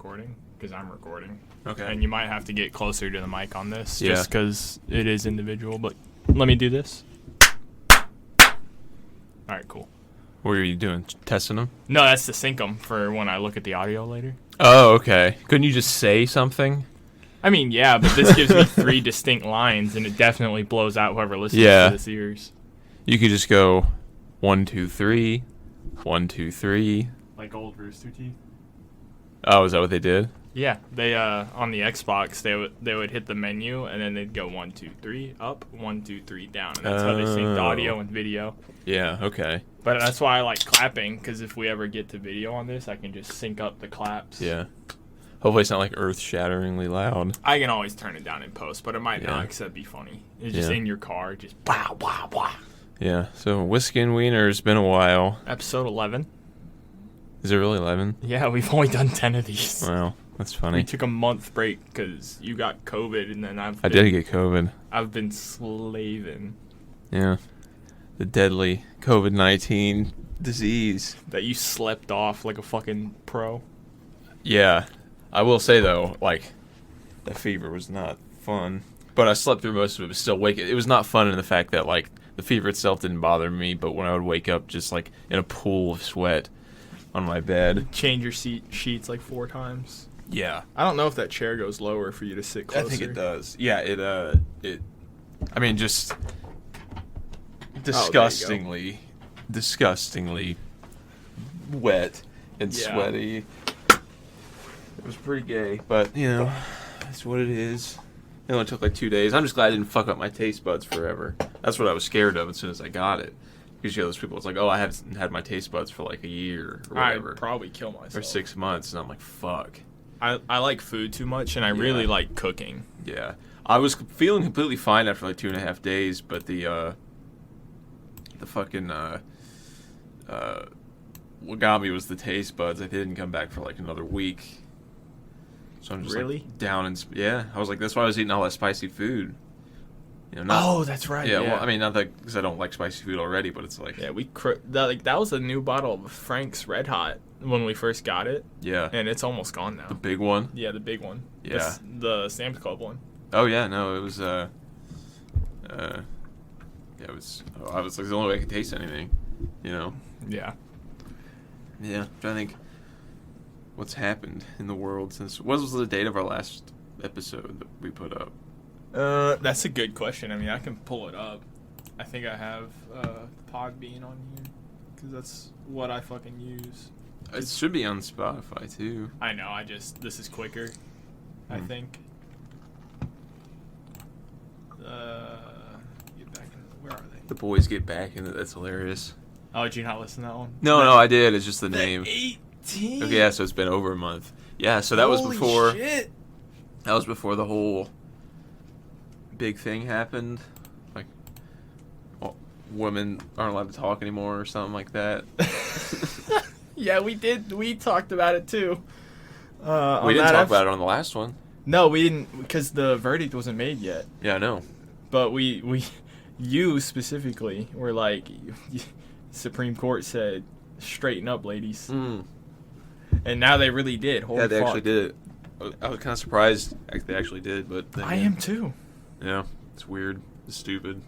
recording, because I'm recording. Okay. And you might have to get closer to the mic on this, Yeah. just because it is individual. But let me do this. All right, cool. What are you doing? Testing them? No, that's to sync them for when I look at the audio later. Oh, okay. Couldn't you just say something? I mean, yeah, but this gives me 3 distinct lines, and it definitely blows out whoever listens Yeah. to this ears. You could just go 1, 2, 3, 1, 2, 3. Like old Rooster Teeth. Oh, is that what they did? Yeah, they on the Xbox they would hit the menu and then they'd go 1, 2, 3 up, 1, 2, 3 down, and that's how they synced audio and video. Yeah. Okay. But that's why I like clapping, because if we ever get to video on this, I can just sync up the claps. Yeah. Hopefully it's not like earth-shatteringly loud. I can always turn it down in post, but it might Yeah. not, because that'd be funny. It's just Yeah. in your car, just blah blah blah. Yeah. So Whiskey and Wiener's been a while. Episode 11. Is it really 11? Yeah, we've only done 10 of these. Wow, that's funny. We took a month break because you got COVID, and then I did get COVID. I've been slaving. Yeah. The deadly COVID-19 disease. That you slept off like a fucking pro. Yeah. I will say, though, like, the fever was not fun. But I slept through most of it, but still wake. It was not fun in the fact that, like, the fever itself didn't bother me, but when I would wake up just, like, in a pool of sweat on my bed. Change your sheets like 4 times. Yeah. I don't know if that chair goes lower for you to sit closer. I think it does. Yeah, I mean, just disgustingly wet and sweaty. It was pretty gay, but, you know, that's what it is. It only took like 2 days. I'm just glad I didn't fuck up my taste buds forever. That's what I was scared of as soon as I got it. Because you know, those people, it's like, oh, I haven't had my taste buds for like a year or whatever. I'd probably kill myself. Or 6 months, and I'm like, fuck. I like food too much, and I really like cooking. Yeah. I was feeling completely fine after like 2.5 days, but the fucking, what got me was the taste buds. I didn't come back for like another week. So I'm just like down and yeah. I was like, that's why I was eating all that spicy food. You know, that's right. Yeah, well, I mean, not that because I don't like spicy food already, but it's like that was a new bottle of Frank's Red Hot when we first got it. Yeah, and it's almost gone now. The big one. Yeah, the big one. Yeah, the Sam's Club one. Oh yeah, no, it was yeah, it was. I was like the only way I could taste anything, you know. Yeah. Yeah, I'm trying to think what's happened in the world since. What was the date of our last episode that we put up? That's a good question. I mean, I can pull it up. I think I have Podbean on here because that's what I fucking use. It should be on Spotify too. I know. This is quicker. I think. Get back in. Where are they? The boys get back in it. That's hilarious. Oh, did you not listen to that one? No, I did. It's just the name. 18. Okay, yeah. So it's been over a month. Yeah. So that was before. Holy shit. That was before the whole big thing happened, like, well, women aren't allowed to talk anymore or something like that. Yeah, we did. We talked about it too. We didn't talk about it on the last one. No, we didn't, because the verdict wasn't made yet. Yeah, I know. But you specifically were like, Supreme Court said, straighten up, ladies. And now they really did. Holy yeah, they fuck. actually did it. I was kind of surprised they actually did, but I am too. Yeah, it's weird. It's stupid.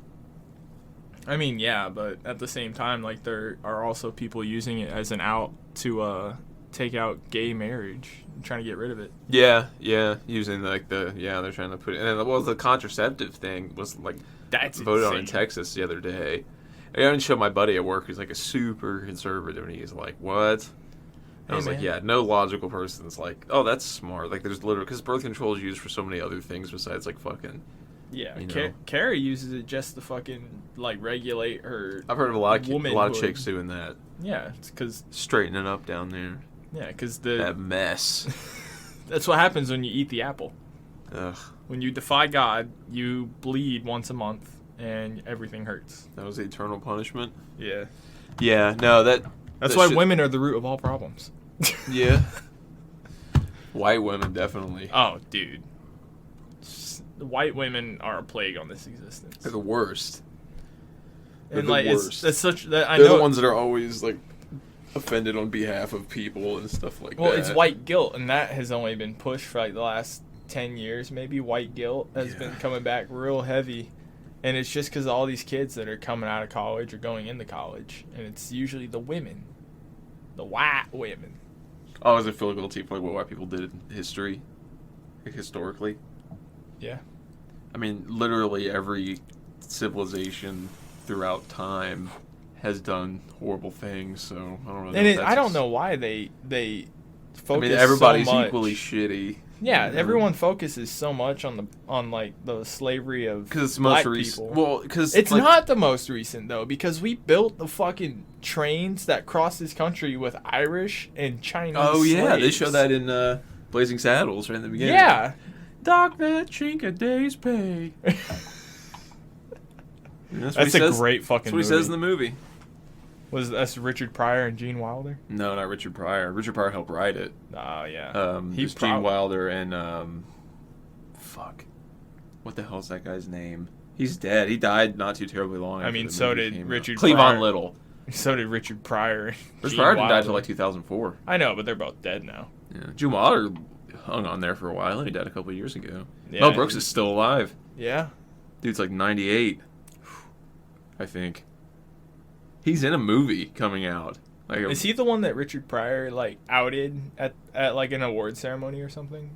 I mean, yeah, but at the same time, like, there are also people using it as an out to take out gay marriage, trying to get rid of it. Yeah, using like they're trying to put it. And then the contraceptive thing was like that's voted insane. on in Texas the other day. I didn't show my buddy at work who's like a super conservative, and he's like, "What?" I was like, yeah, no logical person's like, oh, that's smart. Like, there's literally, because birth control is used for so many other things besides, like, fucking, yeah, you know. Carrie uses it just to fucking, like, regulate her. I've heard of a lot of chicks doing that. Yeah, it's because. Straightening up down there. Yeah, because that mess. That's what happens when you eat the apple. Ugh. When you defy God, you bleed once a month, and everything hurts. That was the eternal punishment? Yeah. Yeah, no, That's why women are the root of all problems. Yeah. White women, definitely. Oh, dude. White women are a plague on this existence. They're the worst. And, like, it's such that I They're know the ones that are always, like, offended on behalf of people and stuff like that. Well, it's white guilt, and that has only been pushed for like the last 10 years, maybe. White guilt has been coming back real heavy. And it's just because all these kids that are coming out of college or going into college. And it's usually the women. The white women. Oh, does it feel guilty for like what white people did in history? Like, historically? Yeah. I mean, literally every civilization throughout time has done horrible things, so I don't know. And I don't know why they focus everybody's so much. equally shitty. Yeah, everyone focuses so much on the slavery of because it's the black most recent. people. Well, because it's not the most recent though, because we built the fucking trains that cross this country with Irish and Chinese. Oh yeah, slaves. they show that in Blazing Saddles right in the beginning. Yeah, dock that chink a day's pay. that's a great fucking. That's what he says in the movie. That's Richard Pryor and Gene Wilder? No, not Richard Pryor. Richard Pryor helped write it. Oh, yeah. He's Gene Wilder and, fuck. What the hell is that guy's name? He's dead. He died not too terribly long after I mean, the so movie did came Richard out. Pryor. Cleavon Little. So did Richard Pryor. Richard Pryor didn't die until like 2004. I know, but they're both dead now. Yeah. Gene Wilder hung on there for a while, and he died a couple of years ago. Yeah, Mel Brooks is still alive. Yeah? Dude's like 98, I think. He's in a movie coming out. Like is he the one that Richard Pryor like outed at like an award ceremony or something?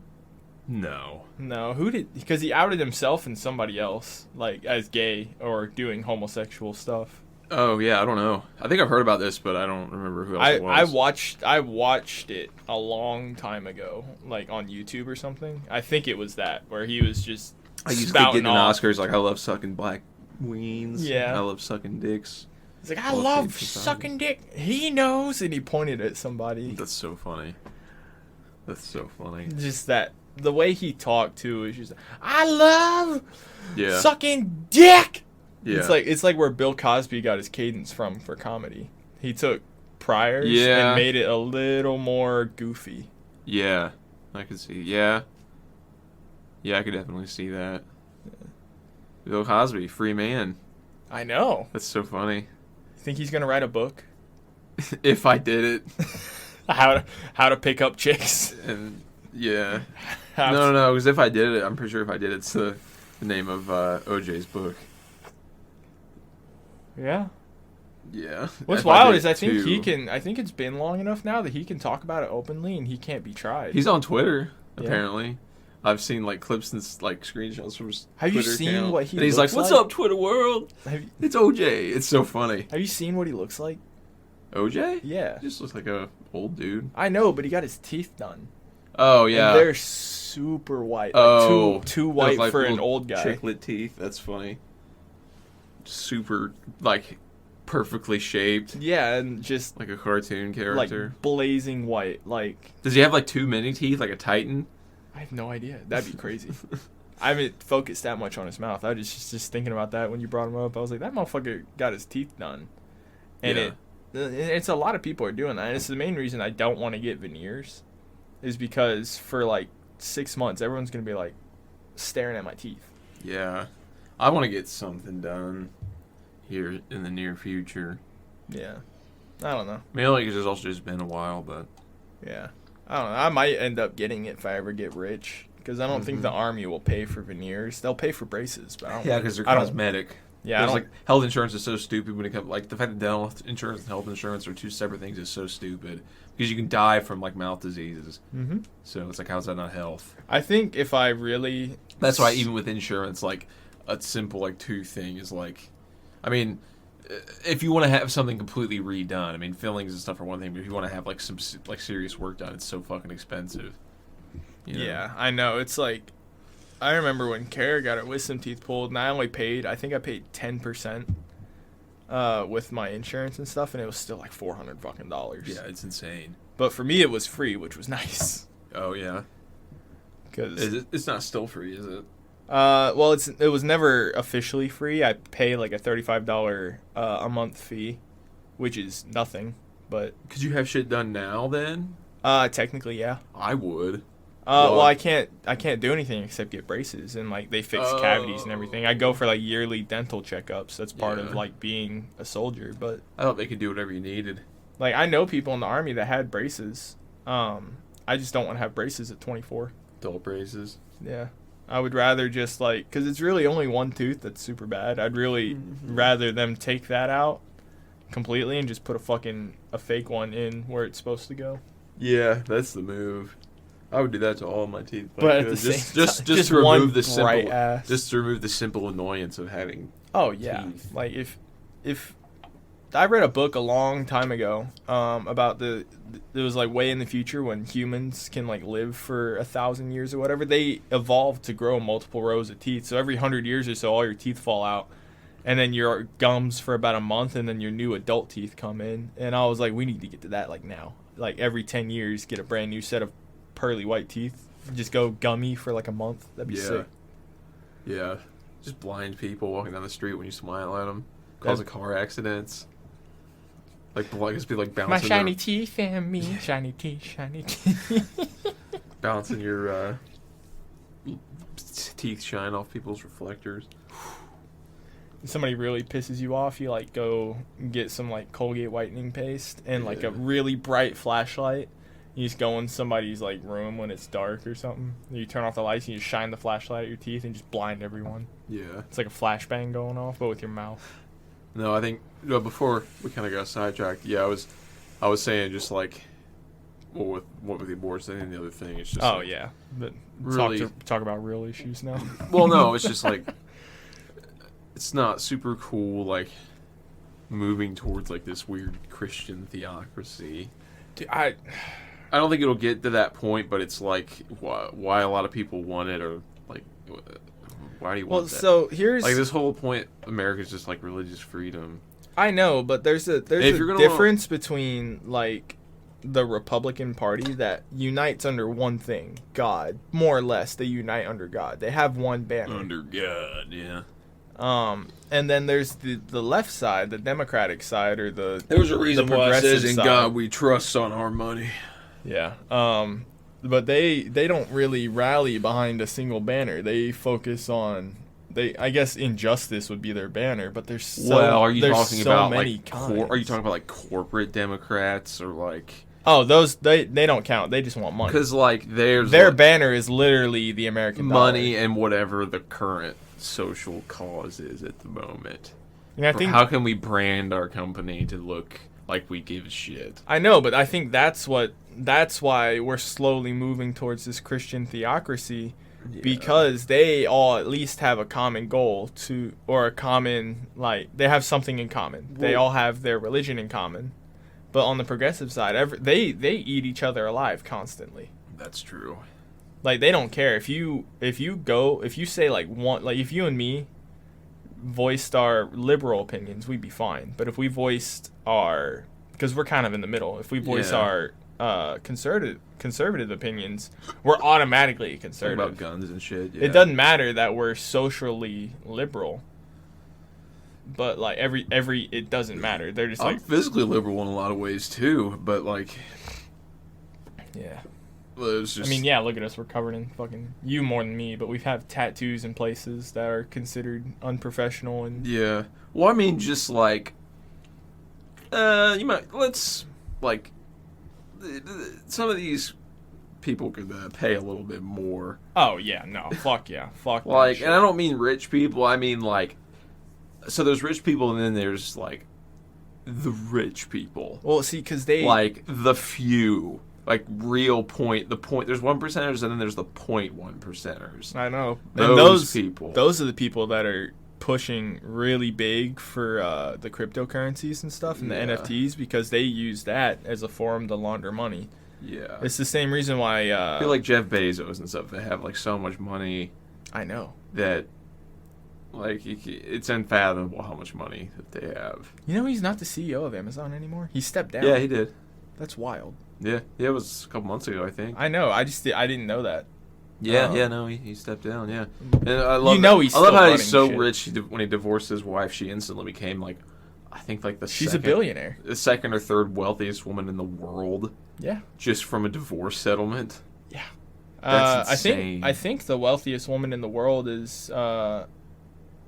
No. No, who did? Because he outed himself and somebody else like as gay or doing homosexual stuff. Oh yeah, I don't know. I think I've heard about this, but I don't remember who else it was. I watched it a long time ago, like on YouTube or something. I think it was that where he was just. I used to get in Oscars like I love sucking black weens. Yeah. I love sucking dicks. He's like, I love sucking dick. He knows, and he pointed at somebody. That's so funny. That's so funny. Just that the way he talked too is just, I love sucking dick. Yeah. It's like where Bill Cosby got his cadence from for comedy. He took Pryor's and made it a little more goofy. Yeah, I could see. Yeah, I could definitely see that. Yeah. Bill Cosby, free man. I know. That's so funny. Think he's gonna write a book? If I did it. how to pick up chicks. And no, because if I did it, I'm pretty sure if I did it, it's the name of OJ's book. Yeah. Yeah. What's wild is I think it's been long enough now that he can talk about it openly and he can't be tried. He's on Twitter, apparently. I've seen like clips and like screenshots from his Have Twitter you seen account. what he and he's looks like, "What's like? up, Twitter world? It's OJ." It's so funny. Have you seen what he looks like? OJ? Yeah. He just looks like a old dude. I know, but he got his teeth done. Oh yeah. And they're super white. Like too white like for an old guy. Chiclet teeth. That's funny. Super like perfectly shaped. Yeah, and just like a cartoon character. Like blazing white. Like. Does he have like too many teeth, like a Titan? I have no idea. That'd be crazy. I haven't focused that much on his mouth. I was just thinking about that when you brought him up. I was like, that motherfucker got his teeth done. And it's a lot of people are doing that. And it's the main reason I don't want to get veneers is because for like 6 months, everyone's going to be like staring at my teeth. Yeah. I want to get something done here in the near future. Yeah. I don't know. Mainly because it's also just been a while, but. Yeah. I don't know. I might end up getting it if I ever get rich. Because I don't think the Army will pay for veneers. They'll pay for braces, but I don't. Yeah, because they're cosmetic. Yeah, like health insurance is so stupid when it comes like the fact that dental insurance and health insurance are two separate things is so stupid because you can die from like mouth diseases. Mm-hmm. So it's like, how's that not health? I think if I really. That's why even with insurance, like a simple like tooth thing is like, I mean, if you want to have something completely redone, I mean, fillings and stuff are one thing, but if you want to have like some like serious work done, it's so fucking expensive. You know? Yeah, I know. It's like, I remember when Kara got her wisdom teeth pulled, and I paid 10% with my insurance and stuff, and it was still like $400 fucking dollars. Yeah, it's insane. But for me, it was free, which was nice. Oh yeah. Because it's not still free, is it? Well, it was never officially free. I pay like a $35 a month fee, which is nothing. But could you have shit done now then? Technically, yeah. I would. Well, I can't do anything except get braces, and like they fix cavities and everything. I go for like yearly dental checkups. That's part of like being a soldier. But I thought they could do whatever you needed. Like, I know people in the Army that had braces. I just don't want to have braces at 24. Adult braces. Yeah. I would rather just, like, because it's really only one tooth that's super bad. I'd really rather them take that out completely and just put a fake one in where it's supposed to go. Yeah, that's the move. I would do that to all of my teeth. But at the same just to remove the simple annoyance of having. Oh yeah, teeth. like if I read a book a long time ago about it was like way in the future when humans can like live for 1,000 years or whatever. They evolved to grow multiple rows of teeth. So every 100 years or so, all your teeth fall out, and then your gums for about a month, and then your new adult teeth come in. And I was like, we need to get to that like now. Like every 10 years, get a brand new set of pearly white teeth. Just go gummy for like a month. That'd be sick. Yeah. Just blind people walking down the street when you smile at them, causing car accidents. Like just be like bouncing. My shiny teeth and me, shiny teeth, shiny teeth. Bouncing your teeth shine off people's reflectors. If somebody really pisses you off, you like go get some like Colgate whitening paste and like a really bright flashlight. You just go in somebody's like room when it's dark or something. You turn off the lights and you shine the flashlight at your teeth and just blind everyone. Yeah. It's like a flashbang going off, but with your mouth. No, I think before we kind of got sidetracked. Yeah, I was saying just like, well, with the abortion and the other thing, it's just. Oh like, yeah, but really talk about real issues now. Well, no, it's just like, it's not super cool. Like, moving towards like this weird Christian theocracy. Dude, I don't think it'll get to that point, but it's like why a lot of people want it, or like why do you want that? Well, so here's like this whole point. America's just like religious freedom. I know, but there's a difference between like the Republican Party that unites under one thing, God, more or less. They unite under God. They have one banner. Under God, yeah. And then there's the left side, the Democratic side, or there's a reason the why it says in side. God we trust on our money. Yeah. But they don't really rally behind a single banner. They focus on I guess injustice would be their banner, but there's are you talking about many like are you talking about like corporate Democrats or like? Oh, those they don't count. They just want money. Because like their banner is literally the American money dollar. And whatever the current social cause is at the moment. And I think how can we brand our company to look like we give a shit? I know, but I think that's why we're slowly moving towards this Christian theocracy, because they all at least have a common goal or a common, like, they have something in common. They all have their religion in common. But on the progressive side, they eat each other alive constantly. That's true. Like, they don't care if you say like one, like if you and me voiced our liberal opinions, we'd be fine. But if we voiced because we're kind of in the middle, if we voice our conservative opinions, we're automatically conservative. Talking about guns and shit. Yeah. It doesn't matter that we're socially liberal. But like it doesn't matter. They're just I'm physically liberal in a lot of ways too, but like, yeah. It's just, I mean, yeah, look at us. We're covered in fucking you more than me, but we have tattoos in places that are considered unprofessional and yeah. Well, I mean, just like, let's like, some of these people could pay a little bit more. Oh yeah, no, fuck yeah, fuck. Like, and I don't mean rich people. I mean like, so there's rich people, and then there's like the rich people. Well, see, because they like the few. Like real point. There's 1%ers, and then there's the 0.1%ers. I know. Those people. Those are the people that are pushing really big for the cryptocurrencies and stuff and the NFTs, because they use that as a form to launder money. Yeah. It's the same reason why. I feel like Jeff Bezos and stuff. They have like so much money. I know. That, like, it's unfathomable how much money that they have. You know, he's not the CEO of Amazon anymore. He stepped down. Yeah, he did. That's wild. Yeah, it was a couple months ago, I think. I know. I didn't know that. Yeah, no, he stepped down. Yeah, and I love. He's. I love how he's so shit. rich. When he divorced his wife, she instantly became like, I think like she's a billionaire, the second or third wealthiest woman in the world. Yeah, just from a divorce settlement. Yeah, that's insane. I think the wealthiest woman in the world is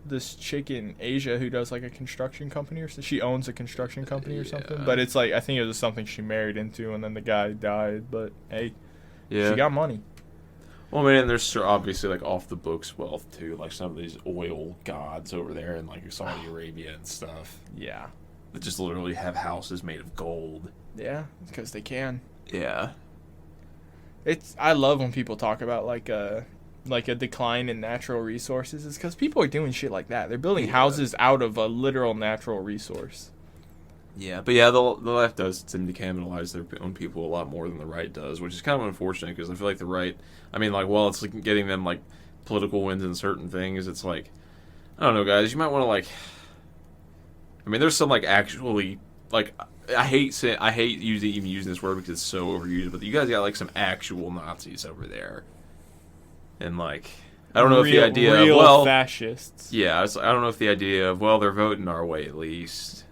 this chick in Asia who does like a construction company or so. She owns a construction company or something. But it's like I think it was something she married into, and then the guy died. But hey, she got money. Well, man, there's obviously like off the books wealth too, like some of these oil gods over there in like Saudi Arabia and stuff. Yeah, that just literally have houses made of gold. Yeah, because they can. Yeah, I love when people talk about like a decline in natural resources. It's because people are doing shit like that. They're building houses out of a literal natural resource. Yeah, but yeah, the left does tend to cannibalize their own people a lot more than the right does, which is kind of unfortunate because I feel like the right, I mean, like, well, it's like getting them, like, political wins in certain things. It's like, I don't know, guys, you might want to, like, I mean, there's some, like, actually, like, I hate even using this word because it's so overused, but you guys got, like, some actual Nazis over there. And, like, I don't know if the idea of, well, fascists. Yeah, I don't know if the idea of, well, they're voting our way at least.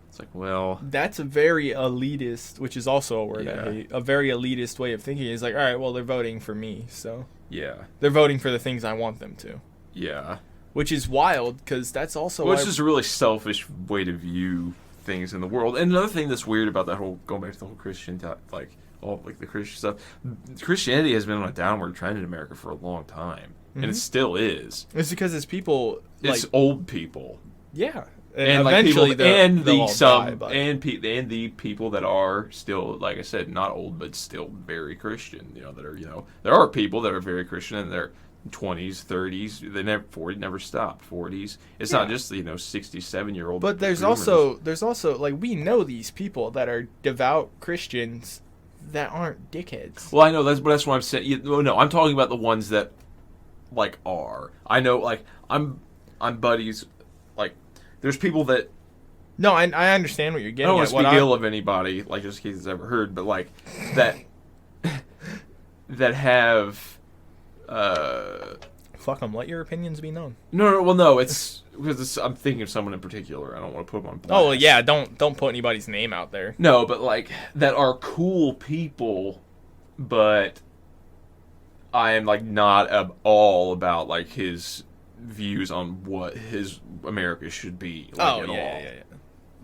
It's like, well, that's a very elitist, which is also a word I hate. A very elitist way of thinking is like, all right, well, they're voting for me, so yeah, they're voting for the things I want them to. Yeah, which is wild because that's also which is a really selfish way to view things in the world. And another thing that's weird about that whole going back to the whole Christian like all like the Christian stuff, Christianity has been on a downward trend in America for a long time, and it still is. It's because it's people, it's like, old people. Yeah. And eventually, like the people that are still, like I said, not old but still very Christian. You know, that are, you know, there are people that are very Christian in their 20s, 30s. They never stopped. 40s. It's not just 67-year-old. But there's also like we know these people that are devout Christians that aren't dickheads. Well, I know that's what I'm saying. No, I'm talking about the ones that like are. I know, like I'm buddies. Like, there's people that... No, I understand what you're getting at. I don't want to speak ill of anybody, like, just in case it's ever heard, but, like, that have... Fuck them. Let your opinions be known. No, it's... Because I'm thinking of someone in particular. I don't want to put them on blast. Oh, well, yeah, don't put anybody's name out there. No, but, like, that are cool people, but I am, like, not at all about, like, his... views on what his America should be. Like, yeah.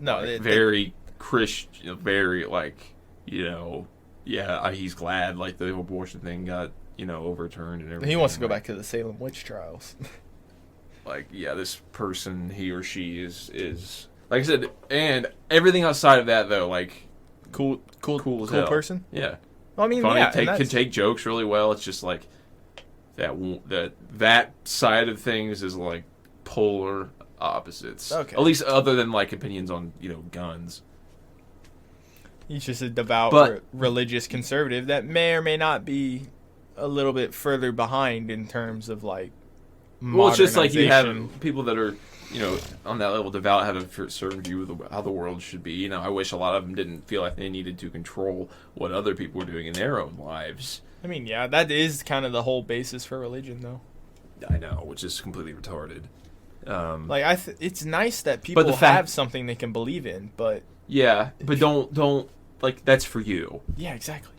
No, like, very Christian, very like, he's glad like the abortion thing got overturned and everything. He wants to go back to the Salem witch trials. Like, yeah, this person, he or she is like I said, and everything outside of that though, like cool person. Yeah, well, I mean, funny, can take jokes really well. It's just like. That side of things is like polar opposites. Okay. At least other than like opinions on guns. He's just a devout religious conservative that may or may not be a little bit further behind in terms of like. Well, it's just like you have people that are on that level devout have a certain view of how the world should be. I wish a lot of them didn't feel like they needed to control what other people were doing in their own lives. I mean, yeah, that is kind of the whole basis for religion, though. I know, which is completely retarded. It's nice that people have something they can believe in, but yeah, but don't like that's for you. Yeah, exactly.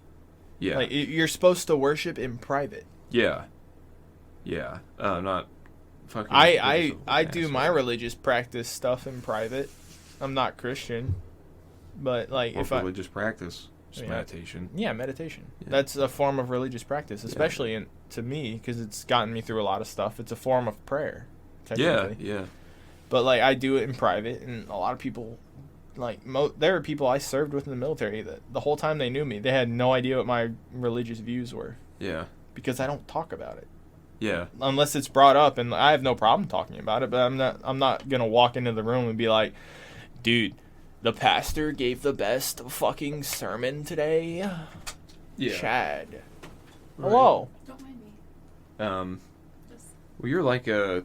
Yeah, like you're supposed to worship in private. Yeah. Not fucking. I do my religious practice stuff in private. I'm not Christian, but like religious practice. Meditation. Yeah, meditation. Yeah. That's a form of religious practice, especially to me, because it's gotten me through a lot of stuff. It's a form of prayer, technically. Yeah. But, like, I do it in private, and a lot of people, like, there are people I served with in the military that the whole time they knew me, they had no idea what my religious views were. Yeah. Because I don't talk about it. Yeah. Unless it's brought up, and I have no problem talking about it, but I'm not going to walk into the room and be like, dude, the pastor gave the best fucking sermon today. Yeah. Chad. Right. Hello. Don't mind me. Well, you're like a...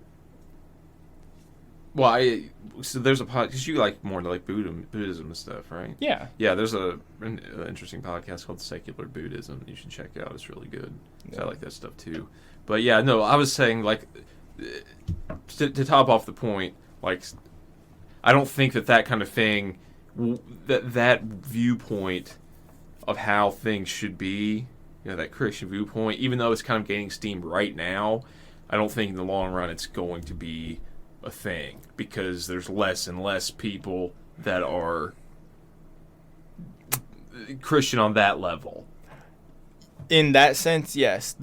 so there's a podcast, because you like more like Buddhism and stuff, right? Yeah. Yeah, there's an interesting podcast called Secular Buddhism. You should check it out. It's really good. Yeah. I like that stuff too. But yeah, no, I was saying, like, to top off the point, like, I don't think that kind of thing... that viewpoint of how things should be, that Christian viewpoint, even though it's kind of gaining steam right now, I don't think in the long run it's going to be a thing because there's less and less people that are Christian on that level. In that sense, yes.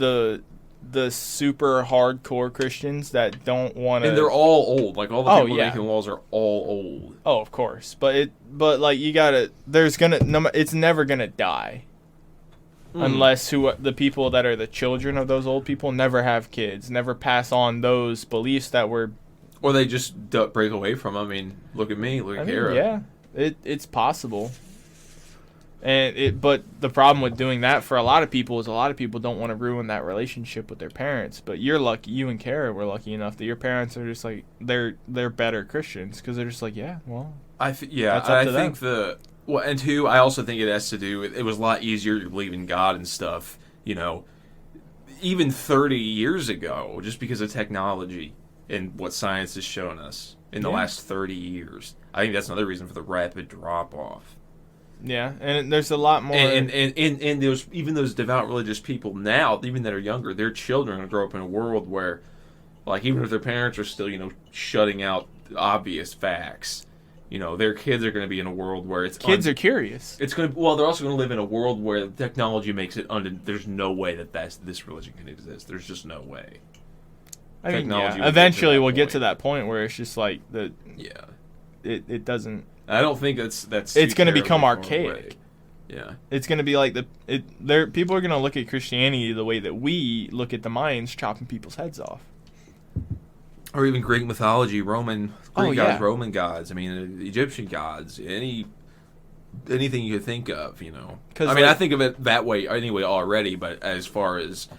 The super hardcore Christians that don't want to, and they're all old. Like all the people making laws are all old. Oh, of course, but like you gotta. It's never gonna die. Unless the people that are the children of those old people never have kids, never pass on those beliefs that were, or they just break away from them. I mean, look at me, look at Kara. Yeah, it's possible. But the problem with doing that for a lot of people is a lot of people don't want to ruin that relationship with their parents. But you're lucky, you and Kara were lucky enough that your parents are just like they're better Christians because they're just like, yeah, well, I think and two, I also think it has to do with it was a lot easier to believe in God and stuff, you know, even 30 years ago, just because of technology and what science has shown us in the last 30 years. I think that's another reason for the rapid drop off. Yeah, and there's a lot more. And there's even those devout religious people now, even that are younger, their children are going to grow up in a world where, like, even if their parents are still, you know, shutting out obvious facts, you know, their kids are going to be in a world where it's kids are curious. It's going to, well, they're also going to live in a world where technology makes it there's no way that this religion can exist. There's just no way. I mean, eventually we'll get to that point where it's just like it doesn't. I don't think that's. It's going to become archaic. Yeah, it's going to be like people are going to look at Christianity the way that we look at the Mayans chopping people's heads off. Or even Greek mythology, Roman gods, Roman gods. I mean, Egyptian gods. Anything you could think of, you know. I mean, I think of it that way anyway already. But as far as,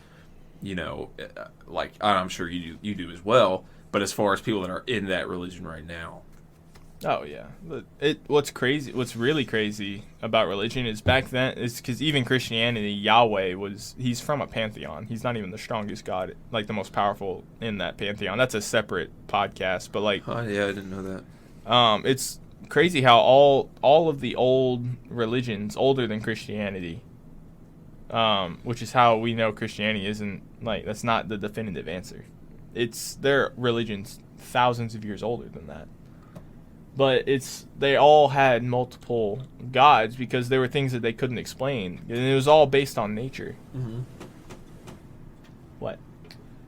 you know, like I'm sure you do as well. But as far as people that are in that religion right now. Oh yeah, what's really crazy about religion is back then is because even Christianity, Yahweh he's from a pantheon. He's not even the strongest god, like the most powerful in that pantheon. That's a separate podcast, but like, oh yeah, I didn't know that. It's crazy how all of the old religions older than Christianity, which is how we know Christianity isn't like that's not the definitive answer. It's their religions thousands of years older than that. But they all had multiple gods because there were things that they couldn't explain, and it was all based on nature. Mm-hmm. What?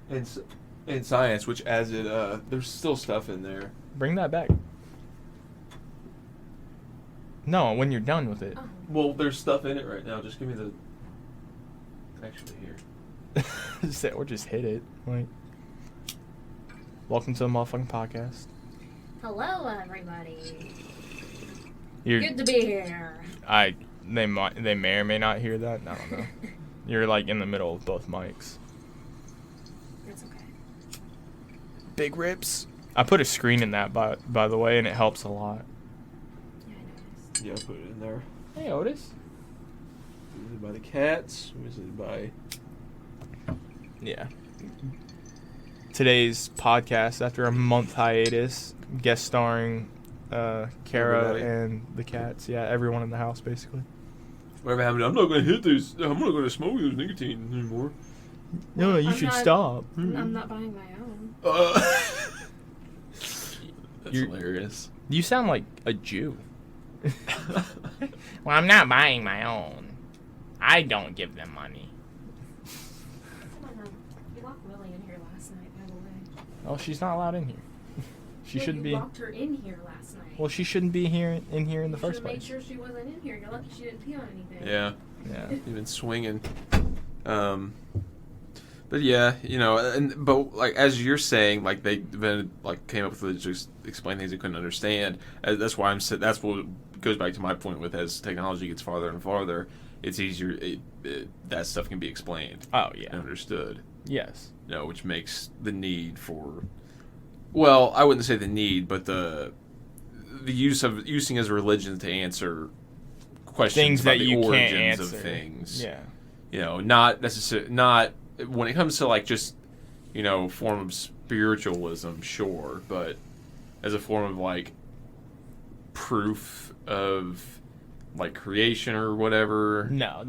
In science, which as it there's still stuff in there. Bring that back. No, when you're done with it. Oh. Well, there's stuff in it right now. Just give me the. Actually, here. Or just hit it. Like, welcome to the motherfucking podcast. Hello, everybody. Good to be here. They may or may not hear that. I don't know. You're like in the middle of both mics. It's okay. Big rips. I put a screen in that by the way, and it helps a lot. Yeah, I noticed. Yeah, I put it in there. Hey, Otis. Is it by the cats? Or is it by? Yeah. Today's podcast, after a month hiatus, guest starring Kara Everybody. and the cats. Yeah, everyone in the house, basically. Whatever happened? I'm not going to hit this. I'm not going to smoke this nicotine anymore. No, you should stop. I'm not buying my own. That's hilarious. You sound like a Jew. Well, I'm not buying my own. I don't give them money. You locked Willie in here last night, by the way. Oh, she's not allowed in here. She shouldn't be. You locked her in here last night. Well, she shouldn't be in here in the first place. Made sure she wasn't in here. You're lucky she didn't pee on anything. Yeah. Yeah. You've been swinging. But yeah, you know, but like as you're saying, like they then like came up with just explain things they couldn't understand. That's why that's what goes back to my point with as technology gets farther and farther, it's easier. That stuff can be explained. Oh yeah. And understood. Yes. You know, which makes the need for. Well, I wouldn't say the need, but the using as a religion to answer questions things about that the you origins can't answer. of things. Yeah. You know, not necessarily not when it comes to like just, you know, form of spiritualism, sure, but as a form of like proof of like creation or whatever. No,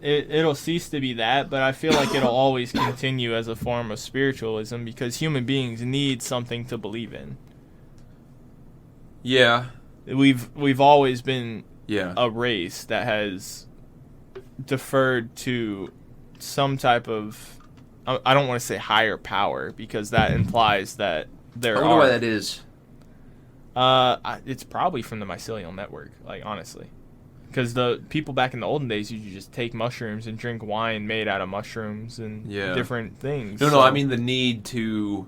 it'll cease to be that, but I feel like it'll always continue as a form of spiritualism because human beings need something to believe in. Yeah. We've always been Yeah. a race that has deferred to some type of, I don't want to say higher power because that implies that there I are. wonder why that is. It's probably from the Mycelial Network, like honestly, because the people back in the olden days used to just take mushrooms and drink wine made out of mushrooms and different things. No, I mean the need to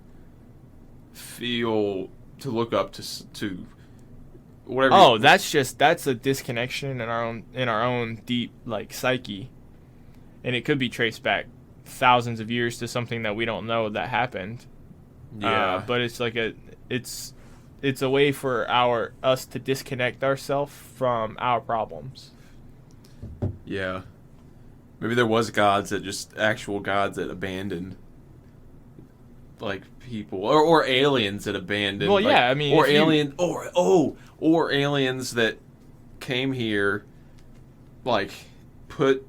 feel, to look up to whatever. Oh, that's a disconnection in our own deep like psyche, and it could be traced back thousands of years to something that we don't know that happened. Yeah, but it's like it's a way for us to disconnect ourselves from our problems. Yeah, maybe there was gods actual gods that abandoned like people or aliens that abandoned. Well, like, yeah, I mean, or or aliens that came here, like put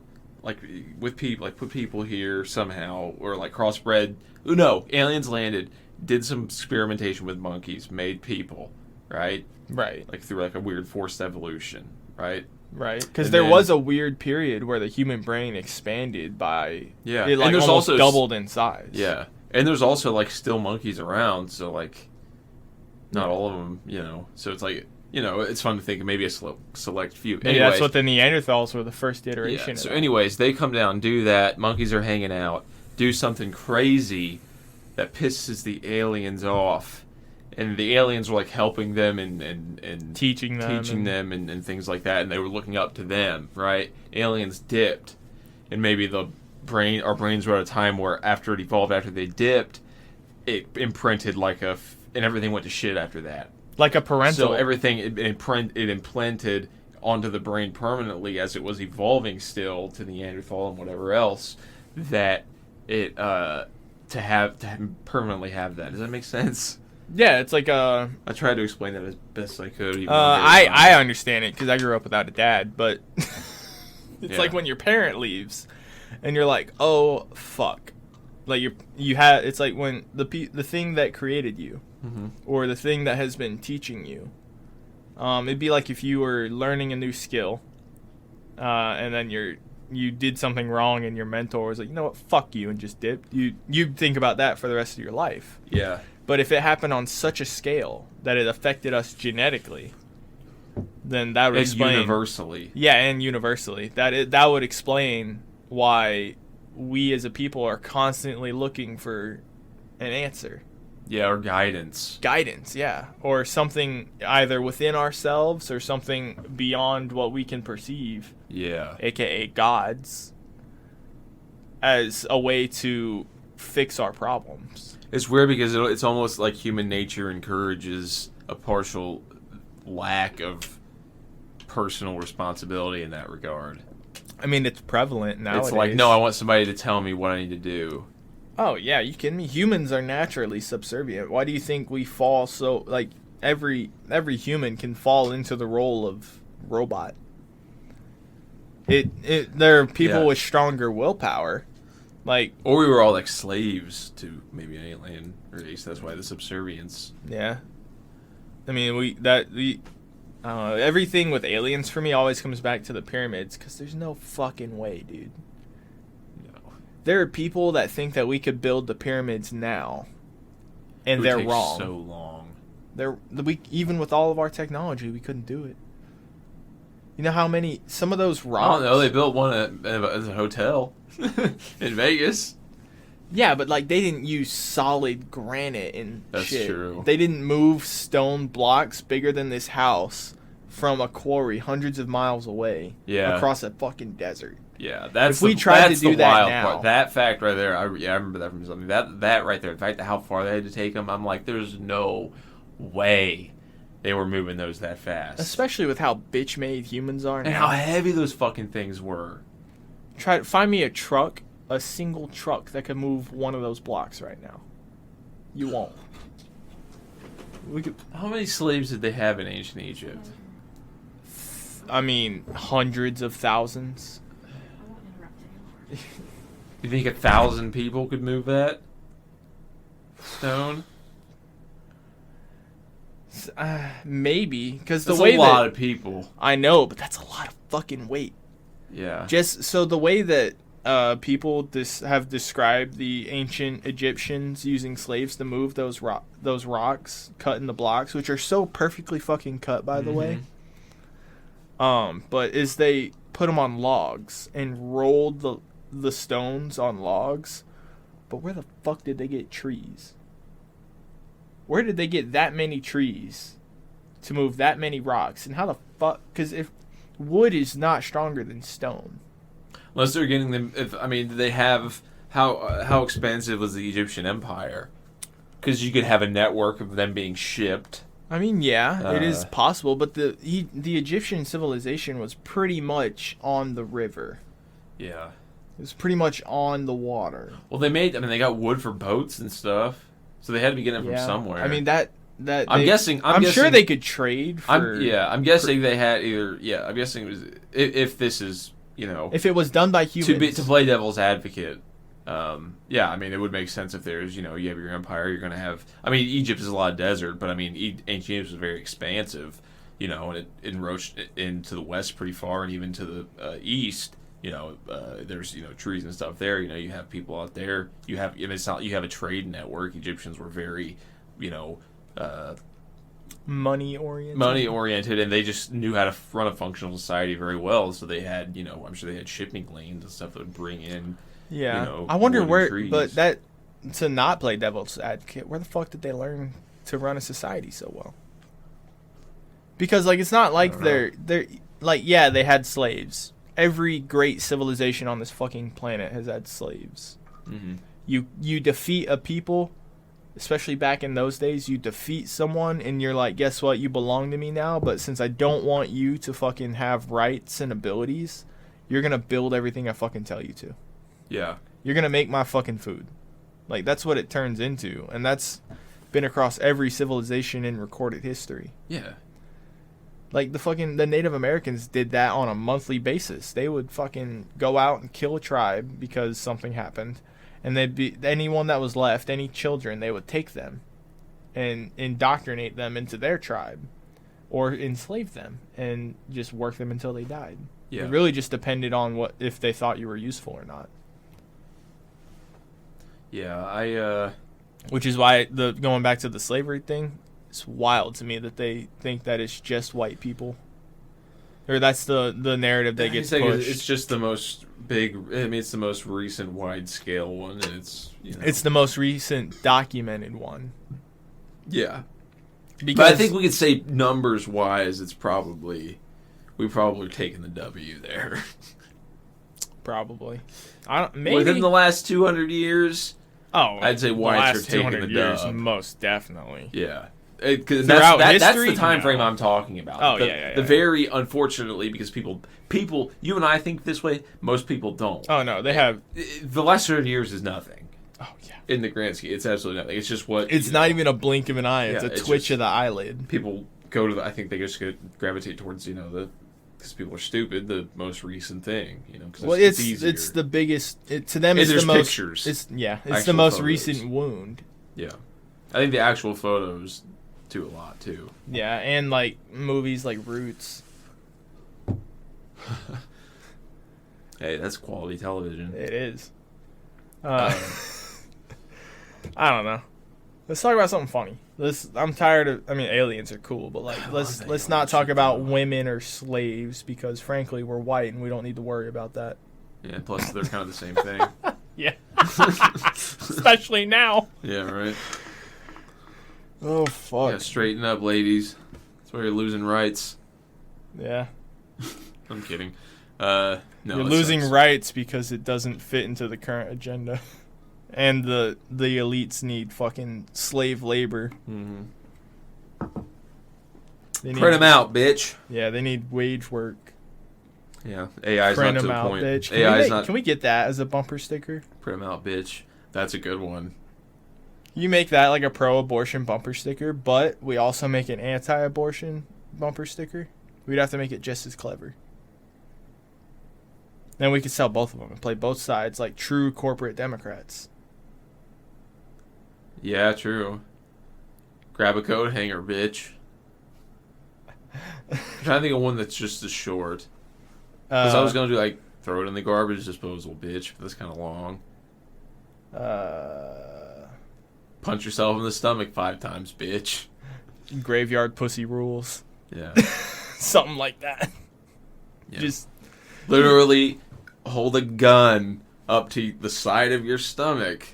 people here somehow, or like crossbred. No, aliens landed, did some experimentation with monkeys, made people, right? Right. Like through like a weird forced evolution, right? Right. Because there was a weird period where the human brain expanded by it like and there's almost also doubled in size. Yeah, and there's also like still monkeys around, so like not all of them, So it's like it's fun to think maybe a select few. Maybe that's what the Neanderthals were, the first iteration. Yeah. So anyways, they come down, do that. Monkeys are hanging out, do something crazy that pisses the aliens off, and the aliens were like helping them and teaching them and things like that, and they were looking up to them, right? Aliens dipped, and maybe our brains were at a time where after it evolved, after they dipped, it imprinted and everything went to shit after that. Like a parental. So everything it implanted onto the brain permanently as it was evolving still to Neanderthal and whatever else, that it to permanently have that. Does that make sense? Yeah, it's like I tried to explain that as best I could. I understand it because I grew up without a dad, but it's like when your parent leaves, and you're like, oh fuck, like it's like when the thing that created you, or the thing that has been teaching you, it'd be like if you were learning a new skill, and then you did something wrong and your mentor was like, you know what, fuck you, and just dipped. You'd think about that for the rest of your life. Yeah. But if it happened on such a scale that it affected us genetically, then that would explain universally. Yeah, and universally. That would explain why we as a people are constantly looking for an answer. Yeah, or guidance. Guidance, yeah. Or something either within ourselves or something beyond what we can perceive. Yeah. AKA gods, as a way to fix our problems. It's weird because it's almost like human nature encourages a partial lack of personal responsibility in that regard. I mean, it's prevalent nowadays. It's like, no, I want somebody to tell me what I need to do. Oh, yeah, you kidding me? Humans are naturally subservient. Why do you think we fall so... Like, every human can fall into the role of robot. There are people with stronger willpower. Like, or we were all like slaves to maybe an alien race. That's why the subservience. Yeah. I mean, everything with aliens for me always comes back to the pyramids, because there's no fucking way, dude. No. There are people that think that we could build the pyramids now, and they're wrong. So long. Even with all of our technology, we couldn't do it. You know how many... Some of those rocks... I don't know. They built one as a hotel in Vegas. Yeah, but like they didn't use solid granite and That's shit. true. They didn't move stone blocks bigger than this house from a quarry hundreds of miles away across a fucking desert. Yeah, that's if we tried to do the that wild now. part. That fact right there, I remember that from something. That right there, the fact that how far they had to take them, I'm like, there's no way they were moving those that fast. Especially with how bitch-made humans are now. And how heavy those fucking things were. Find me a single truck that can move one of those blocks right now. You won't. How many slaves did they have in ancient Egypt? I mean, hundreds of thousands. I won't interrupt anymore. You think 1,000 people could move that stone? Maybe, because the That's way a lot of people. I know, but that's a lot of fucking weight. Yeah. Just so the way that people have described the ancient Egyptians using slaves to move those rocks, cut in the blocks, which are so perfectly fucking cut, by the way. But is they put them on logs and rolled the stones on logs. But where the fuck did they get trees? Where did they get that many trees to move that many rocks? And how the fuck? Because if wood is not stronger than stone. Unless they're getting them. Do they have how expansive was the Egyptian Empire? Because you could have a network of them being shipped. I mean, yeah, it is possible, but the Egyptian civilization was pretty much on the river. Yeah, it was pretty much on the water. Well, they got wood for boats and stuff, so they had to be getting it from somewhere. I mean that. I'm guessing. Sure they could trade. I'm guessing they had either. Yeah, I'm guessing it was if this is. If it was done by humans. To play devil's advocate, it would make sense if there's, you have your empire, you're going to have... Egypt is a lot of desert, but, ancient Egypt was very expansive, and it encroached into the west pretty far, and even to the east, there's, trees and stuff there, you have people out there, you have a trade network. Egyptians were very, money oriented, and they just knew how to run a functional society very well. So they had, I'm sure they had shipping lanes and stuff that would bring in. Yeah, I wonder where. Trees. But that to not play devil's advocate, where the fuck did they learn to run a society so well? Because it's not like they're they had slaves. Every great civilization on this fucking planet has had slaves. Mm-hmm. You defeat a people. Especially back in those days, you defeat someone and you're like, guess what? You belong to me now. But since I don't want you to fucking have rights and abilities, you're going to build everything I fucking tell you to. Yeah. You're going to make my fucking food. That's what it turns into. And that's been across every civilization in recorded history. Yeah. The Native Americans did that on a monthly basis. They would fucking go out and kill a tribe because something happened. And they'd be anyone that was left, any children, they would take them and indoctrinate them into their tribe or enslave them and just work them until they died. Yeah. It really just depended on if they thought you were useful or not. Yeah, which is why going back to the slavery thing, it's wild to me that they think that it's just white people. Or that's the narrative that gets pushed. It's just the most it's the most recent wide-scale one. And it's the most recent documented one. Yeah. But I think we could say numbers-wise, we've probably taken the W there. Probably. Maybe. Within the last 200 years, I'd say whites are taking the years, dub. Most definitely. Yeah. That's the time frame I'm talking about. The very unfortunately, because people, you and I think this way. Most people don't. Oh no, they have. The last 100 years is nothing. Oh yeah. In the grand scheme, it's absolutely nothing. It's just what. It's not even a blink of an eye. It's a twitch of the eyelid. People go to. I think they just gravitate towards because people are stupid. The most recent thing, because it's easier. It's the biggest. To them, it's the most pictures. It's the most recent wound. Yeah, I think the actual photos. A lot too. Yeah, and movies like Roots. Hey, that's quality television. It is. I don't know. Let's talk about something funny. I'm tired of. Aliens are cool, but let's not talk about women or slaves because frankly we're white and we don't need to worry about that. Yeah. Plus they're kind of the same thing. Yeah. Especially now. Yeah. Right. Oh, fuck. Yeah, straighten up, ladies. That's why you're losing rights. Yeah. I'm kidding. No, you're losing rights because it doesn't fit into the current agenda. And the elites need fucking slave labor. Mm-hmm. Print them out, bitch. Yeah, they need wage work. Yeah, AI's not to the point. Bitch. Can we get that as a bumper sticker? Print them out, bitch. That's a good one. You make that a pro-abortion bumper sticker, but we also make an anti-abortion bumper sticker. We'd have to make it just as clever. Then we could sell both of them and play both sides like true corporate Democrats. Yeah, true. Grab a coat hanger, bitch. I'm trying to think of one that's just as short. Because I was going to do, like, throw it in the garbage disposal, bitch. But that's kind of long. Punch yourself in the stomach 5 times, bitch. Graveyard pussy rules. Yeah. Something like that. Yeah. Just literally hold a gun up to the side of your stomach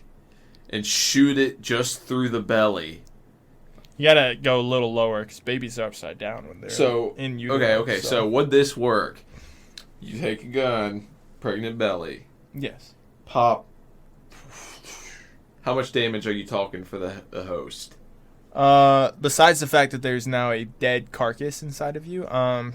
and shoot it just through the belly. you gotta go a little lower because babies are upside down when they're in utero. Okay. So would this work? You take a gun, pregnant belly. Yes. Pop. How much damage are you talking for the host? Besides the fact that there's now a dead carcass inside of you,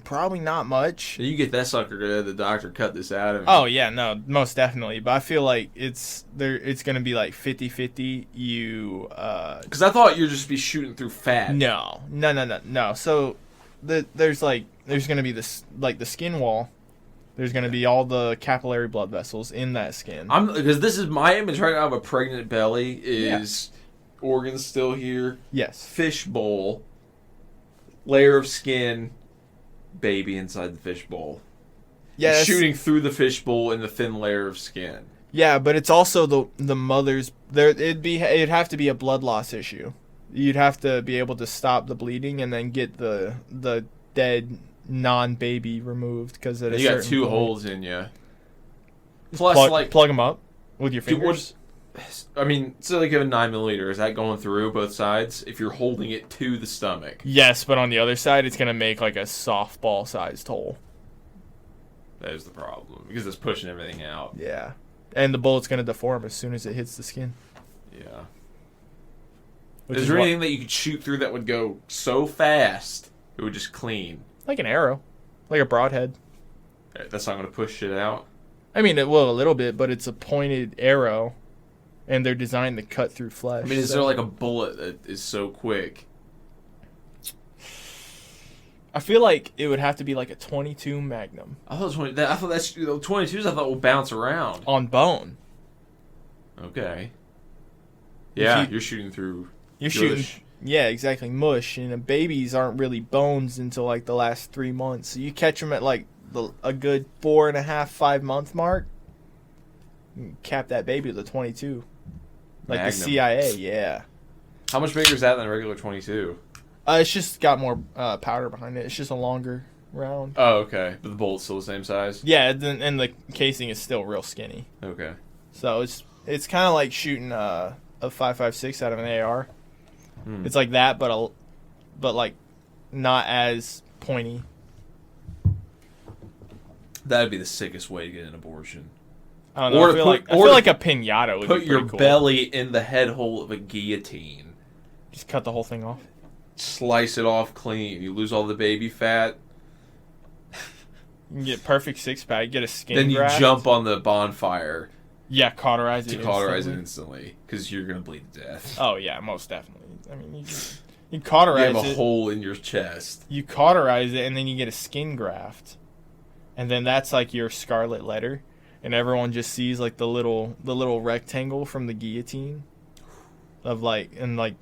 probably not much. You get that sucker to the doctor cut this out of me. Oh yeah, no, most definitely. But I feel like it's gonna be like 50-50. Because I thought you'd just be shooting through fat. No. So there's gonna be this, like, the skin wall. There's gonna be all the capillary blood vessels in that skin. Because this is my image right now of a pregnant belly is organs still here. Yes. Fish bowl. Layer of skin. Baby inside the fish bowl. Yeah. Shooting through the fish bowl in the thin layer of skin. Yeah, but it's also the mother's. It'd have to be a blood loss issue. You'd have to be able to stop the bleeding and then get the dead non-baby removed because you got 2 holes in you. Plus, plug them up with your fingers. I mean, so like a 9mm, is that going through both sides if you're holding it to the stomach? Yes, but on the other side, it's gonna make like a softball-sized hole. That is the problem because it's pushing everything out. Yeah, and the bullet's gonna deform as soon as it hits the skin. Yeah. Which Is there anything that you could shoot through that would go so fast it would just clean? Like an arrow, like a broadhead. That's not going to push shit out? I mean, it will a little bit, but it's a pointed arrow, and they're designed to cut through flesh. I mean, is there like a bullet that is so quick? I feel like it would have to be like a .22 Magnum. I thought 22s. I thought will bounce around on bone. Okay. Yeah, you're shooting through. You're shooting. Yeah, exactly. Mush, and babies aren't really bones until like the last 3 months. So you catch them at like a good 4.5-5 month mark. You cap that baby with a .22, like Magnum. The CIA. Yeah. How much bigger is that than a regular .22? It's just got more powder behind it. It's just a longer round. Oh, okay. But the bullet's still the same size? Yeah, and the casing is still real skinny. Okay. So it's kind of like shooting a 5.56 out of an AR. It's like that, but like not as pointy. That'd be the sickest way to get an abortion. I don't know. I feel like a pinata would be pretty cool. Put your belly in the head hole of a guillotine. Just cut the whole thing off. Slice it off clean. You lose all the baby fat. You can get perfect 6-pack. Get a skin Then you graft. jump on the bonfire. Yeah, cauterize it. To cauterize it instantly, because you're gonna bleed to death. Oh yeah, most definitely. I mean, you cauterize it. You have a hole in your chest. You cauterize it, and then you get a skin graft, and then that's like your scarlet letter, and everyone just sees like the little rectangle from the guillotine, of like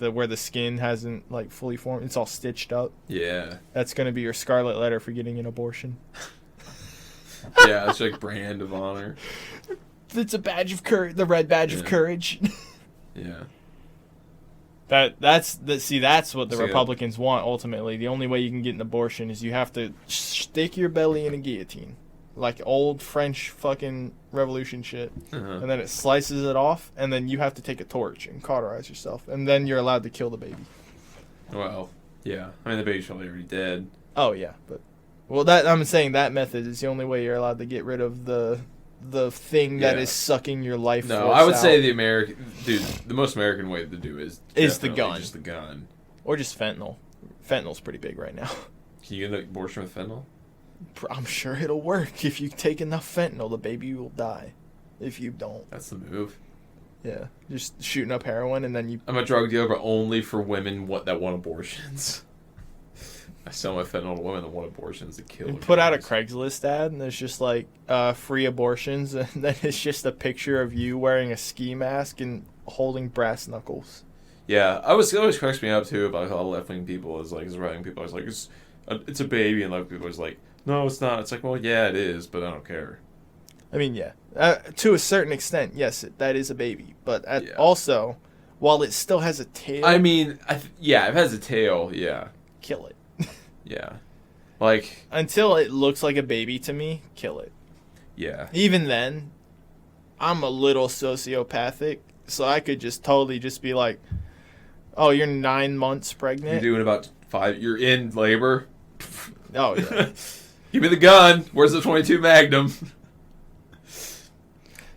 where the skin hasn't like fully formed. It's all stitched up. Yeah. That's gonna be your scarlet letter for getting an abortion. Yeah, it's like brand of honor. It's a badge of courage, the red badge of courage. Yeah. That's what the Republicans want ultimately. The only way you can get an abortion is you have to stick your belly in a guillotine, like old French fucking Revolution shit, and then it slices it off, and then you have to take a torch and cauterize yourself, and then you're allowed to kill the baby. Well, yeah. I mean, the baby's probably already dead. Oh yeah, but that I'm saying that method is the only way you're allowed to get rid of the thing that is sucking your life force I would out. say the most American way to do is the gun. Just the gun. Or just fentanyl. Fentanyl's pretty big right now. Can you get an abortion with fentanyl? I'm sure it'll work. If you take enough fentanyl, the baby will die. If you don't. That's the move. Yeah. Just shooting up heroin and then you... I'm a drug dealer, but only for women that want abortions. I sell my fentanyl to women that want abortions to kill them. Put out a Craigslist ad, and there's just like free abortions, and then it's just a picture of you wearing a ski mask and holding brass knuckles. Yeah, it always cracks me up too about how left-wing people is right-wing people is like it's a baby, and left people is like, no, it's not. It's like, well, yeah, it is, but I don't care. I mean, yeah, to a certain extent, yes, that is a baby, but Yeah. also, while it still has a tail, I mean, yeah, it has a tail. Yeah, kill it. yeah, like Until it looks like a baby to me, kill it. yeah. Even then, I'm a little sociopathic, so I could just totally just be like, oh, you're 9 months pregnant? You're doing about 5. You're in labor. Oh, yeah. Give me the gun. Where's the .22 Magnum?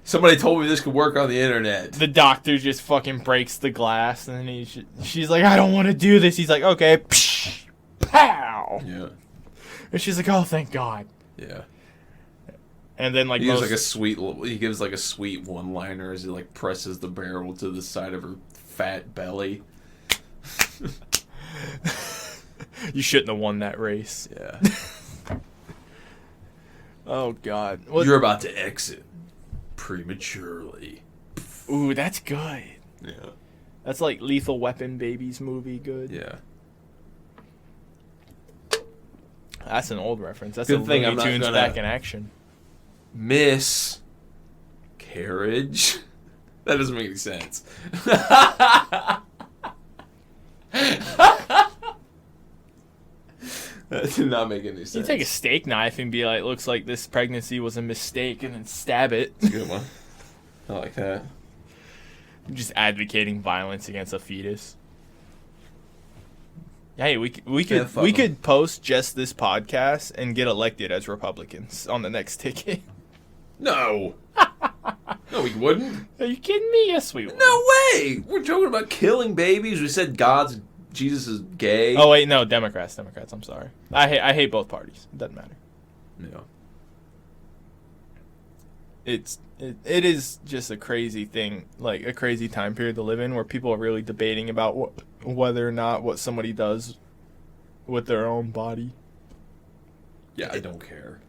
Somebody told me this could work on the internet. The doctor just fucking breaks the glass, and then she's like, I don't want to do this. He's like, okay. Psh, pow. Yeah. And she's like, oh, thank God. Yeah. And then, like, he gives like a sweet one-liner as he like presses the barrel to the side of her fat belly. You shouldn't have won that race. Yeah. Oh, God. You're about to exit prematurely. Ooh, that's good. Yeah. That's like Lethal Weapon Babies movie good. Yeah. That's an old reference. That's Good a thing Looney I'm not Tunes gonna- back in action. Miss carriage. That doesn't make any sense. That did not make any sense. You take a steak knife and be like, looks like this pregnancy was a mistake, and then stab it. That's a good one. I like that. Just advocating violence against a fetus. Hey, we Yeah, fuck 'em. could post just this podcast and get elected as Republicans on the next ticket. No. No, we wouldn't. Are you kidding me? Yes, we would. No way. We're joking about killing babies. We said Jesus is gay. Oh wait, no, Democrats. I'm sorry. I hate both parties. It doesn't matter. No. It is just a crazy thing, like a crazy time period to live in, where people are really debating about whether or not what somebody does with their own body. Yeah, I don't care.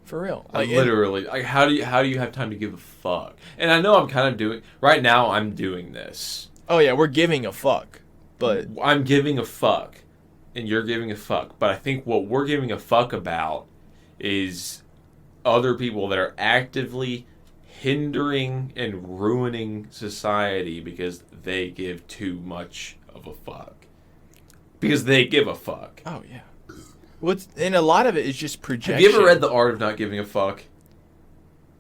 For real. Like, literally, like, how do you have time to give a fuck? And I know I'm kind of doing right now. I'm doing this. Oh yeah, we're giving a fuck, but I'm giving a fuck, and you're giving a fuck. But I think what we're giving a fuck about is other people that are actively hindering and ruining society because they give too much of a fuck. Because they give a fuck. oh yeah. And a lot of it is just projection. Have you ever read The Art of Not Giving a Fuck?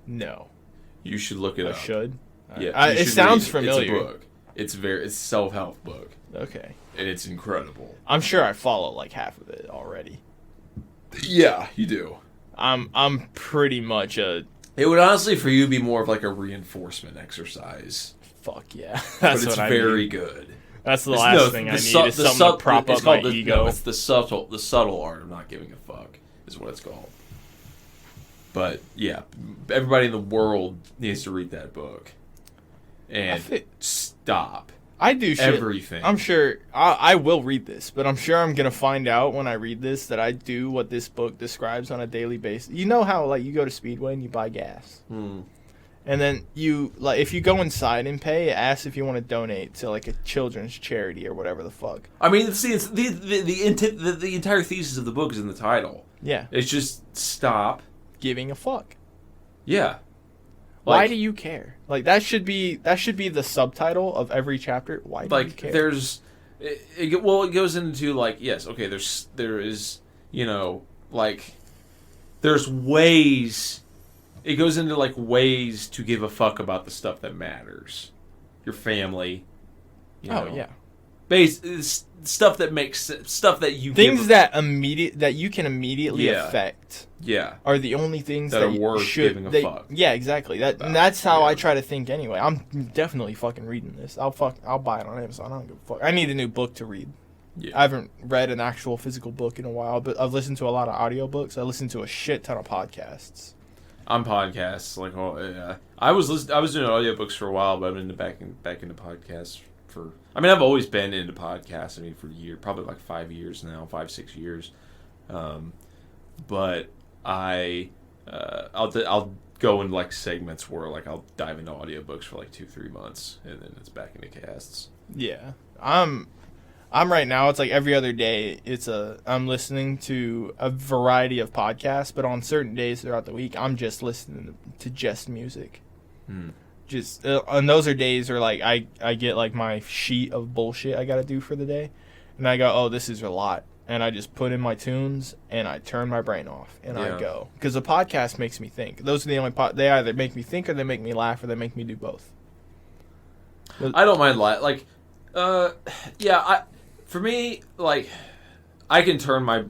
No. You should look it I up. should. Yeah, you it should sounds read it. familiar. It's a book. It's a self-help book, Okay. and it's incredible. I'm sure I follow like half of it already. Yeah, you do. I'm pretty much a It would honestly, for you, be more of like a reinforcement exercise. fuck yeah. But it's very good. That's the last thing I need is something to prop up my ego. It's the subtle art of not giving a fuck is what it's called. But yeah, everybody in the world needs to read that book and stop. I do shit. Everything. I'm sure I will read this, but I'm sure I'm gonna find out when I read this that I do what this book describes on a daily basis. You know how like you go to Speedway and you buy gas, and then you like if you go inside and pay, it asks if you want to donate to like a children's charity or whatever the fuck. I mean, see, it's the entire thesis of the book is in the title. Yeah, It's just stop. giving a fuck. Yeah. Why do you care? Like that should be the subtitle of every chapter. Why do you care? There's it goes into like, yes, okay, there is, you know, like there's ways. It goes into like ways to give a fuck about the stuff that matters. Your family. You know, yeah. Stuff that makes stuff that you things that you can immediately affect. Yeah. Are the only things that are worth giving a fuck. Yeah, exactly. And that's how I try to think anyway. I'm definitely fucking reading this. I'll buy it on Amazon. I don't give a fuck. I need a new book to read. Yeah. I haven't read an actual physical book in a while, but I've listened to a lot of audiobooks. I listen to a shit ton of podcasts. On podcasts, like I was doing audiobooks for a while, but I'm back into podcasts I mean, I've always been into podcasts. I mean, for years, probably like 5 years now, 5-6 years. But I'll go into like segments where like I'll dive into audiobooks for like 2-3 months, and then it's back into casts. Yeah, I'm right now. It's like every other day. I'm listening to a variety of podcasts, but on certain days throughout the week, I'm just listening to just music. Just and those are days where like I get like my sheet of bullshit I gotta do for the day, and I go, oh, this is a lot, and I just put in my tunes and I turn my brain off and I go, because a podcast makes me think. Those are the only they either make me think or they make me laugh or they make me do both. I don't mind like, for me, like I can turn my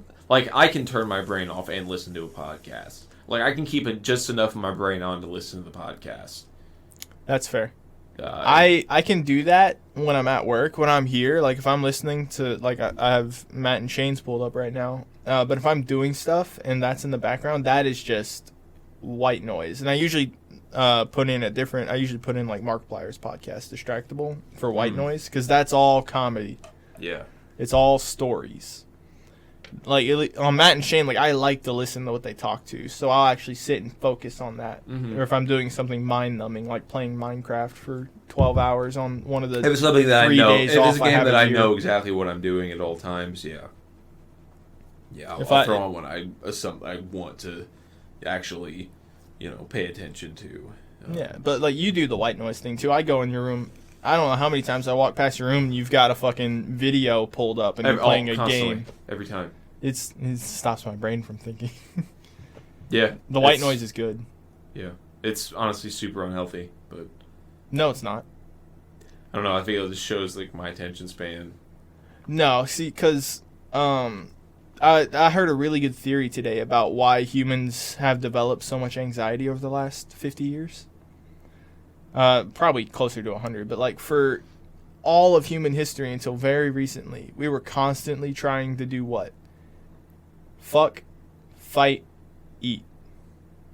brain off and listen to a podcast. Like I can keep it just enough of my brain on to listen to the podcast. That's fair. I can do that when I'm at work. When I'm here, like if I'm listening to, like I have Matt and Shane's pulled up right now. But if I'm doing stuff and that's in the background, that is just white noise. And I usually put in like Markiplier's podcast, Distractable, for white noise, because that's all comedy. Yeah. It's all stories. Like on Matt and Shane, like I like to listen to what they talk to, so I'll actually sit and focus on that. Or if I'm doing something mind-numbing, like playing Minecraft for 12 hours on one of the if it's something that 3 I know, days if off it's a game that I year. know exactly what I'm doing at all times, I'll throw on what I want to actually, pay attention to. Yeah, but like you do the white noise thing too. I go in your room. I don't know how many times I walk past your room and you've got a fucking video pulled up and you're playing a game. Every time. It stops my brain from thinking. Yeah. The white noise is good. Yeah. It's honestly super unhealthy, but... No, it's not. I don't know. I think it just shows, like, my attention span. No, see, because I heard a really good theory today about why humans have developed so much anxiety over the last 50 years. Probably closer to 100, but, like, for all of human history until very recently, we were constantly trying to do what? Fuck, fight, eat.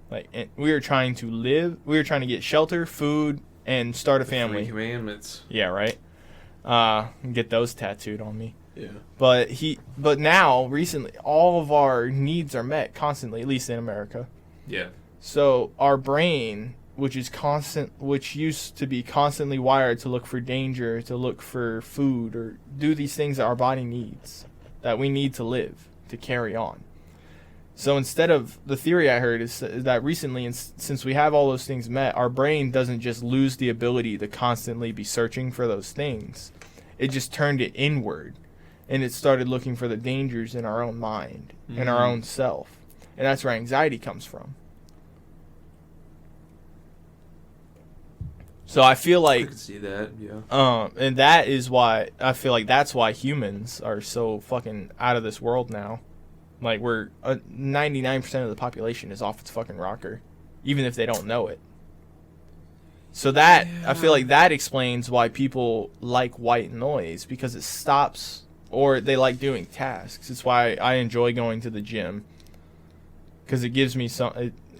Like, and we were trying to live. We were trying to get shelter, food, and start a family. 3 commandments. Yeah, right. Get those tattooed on me. Yeah. But now, recently, all of our needs are met constantly, at least in America. Yeah. So our brain, which used to be constantly wired to look for danger, to look for food, or do these things that our body needs, that we need to live, to carry on. So instead of, the theory I heard is that recently, since we have all those things met, our brain doesn't just lose the ability to constantly be searching for those things. It just turned it inward, and it started looking for the dangers in our own mind, in our own self. And that's where anxiety comes from. So I feel like... I can see that, yeah. And that is why, I feel like that's why humans are so fucking out of this world now. Like, 99% of the population is off its fucking rocker, even if they don't know it. So that, I feel like that explains why people like white noise, because it stops, or they like doing tasks. It's why I enjoy going to the gym, because it gives me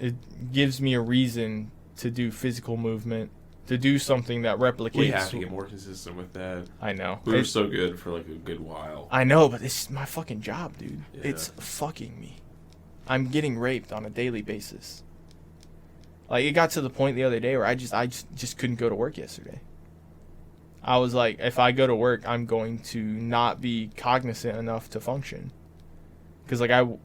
it gives me a reason to do physical movement, to do something that replicates. We have to get more consistent with that. I know. We were so good for like a good while. I know, but it's my fucking job, dude. Yeah. It's fucking me. I'm getting raped on a daily basis. Like, it got to the point the other day where I just couldn't go to work yesterday. I was like, if I go to work, I'm going to not be cognizant enough to function. Because I've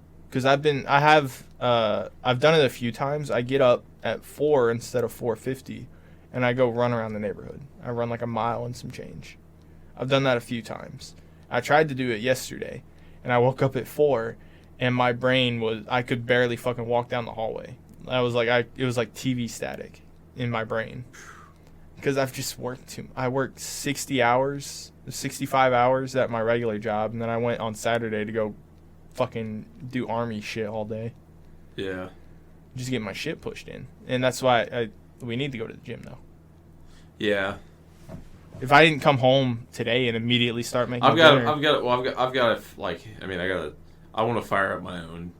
done it a few times. I get up at 4 instead of 4:50. And I go run around the neighborhood. I run like a mile and some change. I've done that a few times. I tried to do it yesterday, and I woke up at 4, and my brain I could barely fucking walk down the hallway. It was like TV static in my brain. Because I've just worked I worked 65 hours at my regular job, and then I went on Saturday to go fucking do army shit all day. Yeah. Just get my shit pushed in. And that's why we need to go to the gym, though. Yeah. If I didn't come home today and immediately start making I want to fire up my own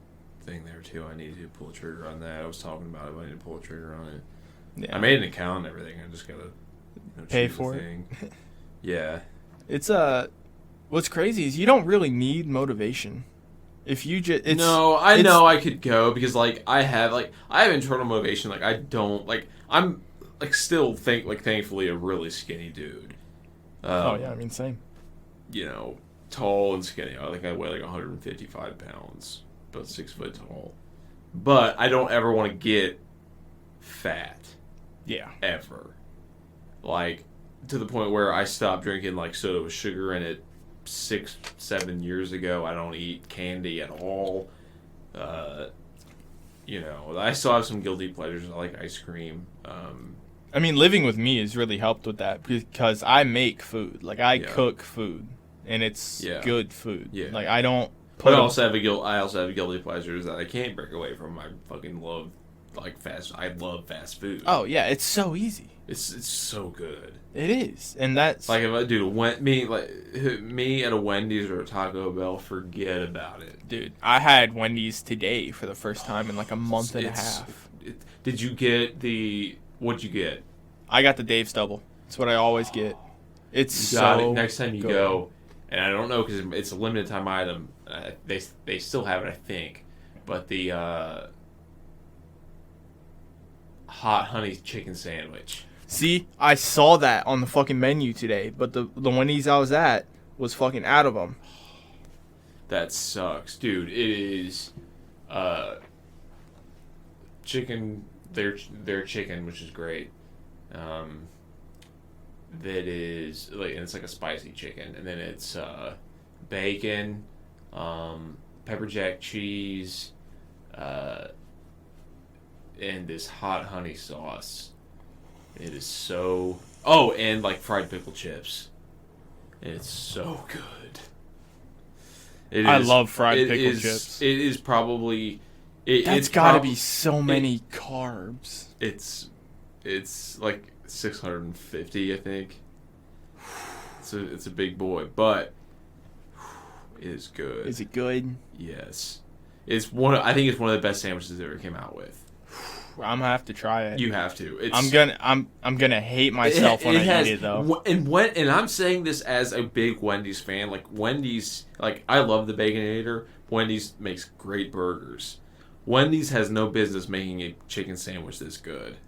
thing there too. I need to pull the trigger on that. I was talking about it, but I need to pull the trigger on it. Yeah. I made an account and everything. I just gotta pay for it. Yeah. It's what's crazy is you don't really need motivation. If you just No, I know I could go because like I have internal motivation. Like I don't like I'm like still thankfully a really skinny dude. Oh yeah, I mean same. You know, tall and skinny. I think I weigh like 155 pounds, about 6 foot tall. But I don't ever want to get fat. Yeah. Ever. Like to the point where I stopped drinking like soda with sugar in it 6-7 years ago. I don't eat candy at all. You know, I still have some guilty pleasures. I like ice cream. I mean, living with me has really helped with that because I make food. Like I cook food, and it's good food. Yeah. Like I don't. But I also have guilty pleasures that I can't break away from. I fucking love I love fast food. Oh yeah, it's so easy. It's so good. It is, and that's like if I do me at a Wendy's or a Taco Bell, forget about it, dude. I had Wendy's today for the first time in like a month and a half. Did you get what'd you get? I got the Dave's Double. That's what I always get. It's you got so it next time you go, and I don't know because it's a limited time item. They still have it, I think, but the hot honey chicken sandwich. See, I saw that on the fucking menu today, but the Wendy's I was at was fucking out of them. That sucks, dude. It is chicken. Their chicken, which is great. That is and it's like a spicy chicken, and then it's bacon, pepper jack cheese, and this hot honey sauce. It is so... Oh, and like fried pickle chips. It's so good. I love fried pickle chips. It is probably... That's got to be so many carbs. It's like 650, I think. It's a big boy, but it is good. Is it good? Yes. I think it's one of the best sandwiches they ever came out with. I'm gonna have to try it. You have to. I'm gonna hate myself when I eat it though. And I'm saying this as a big Wendy's fan. Like Wendy's, like I love the Baconator. Wendy's makes great burgers. Wendy's has no business making a chicken sandwich this good.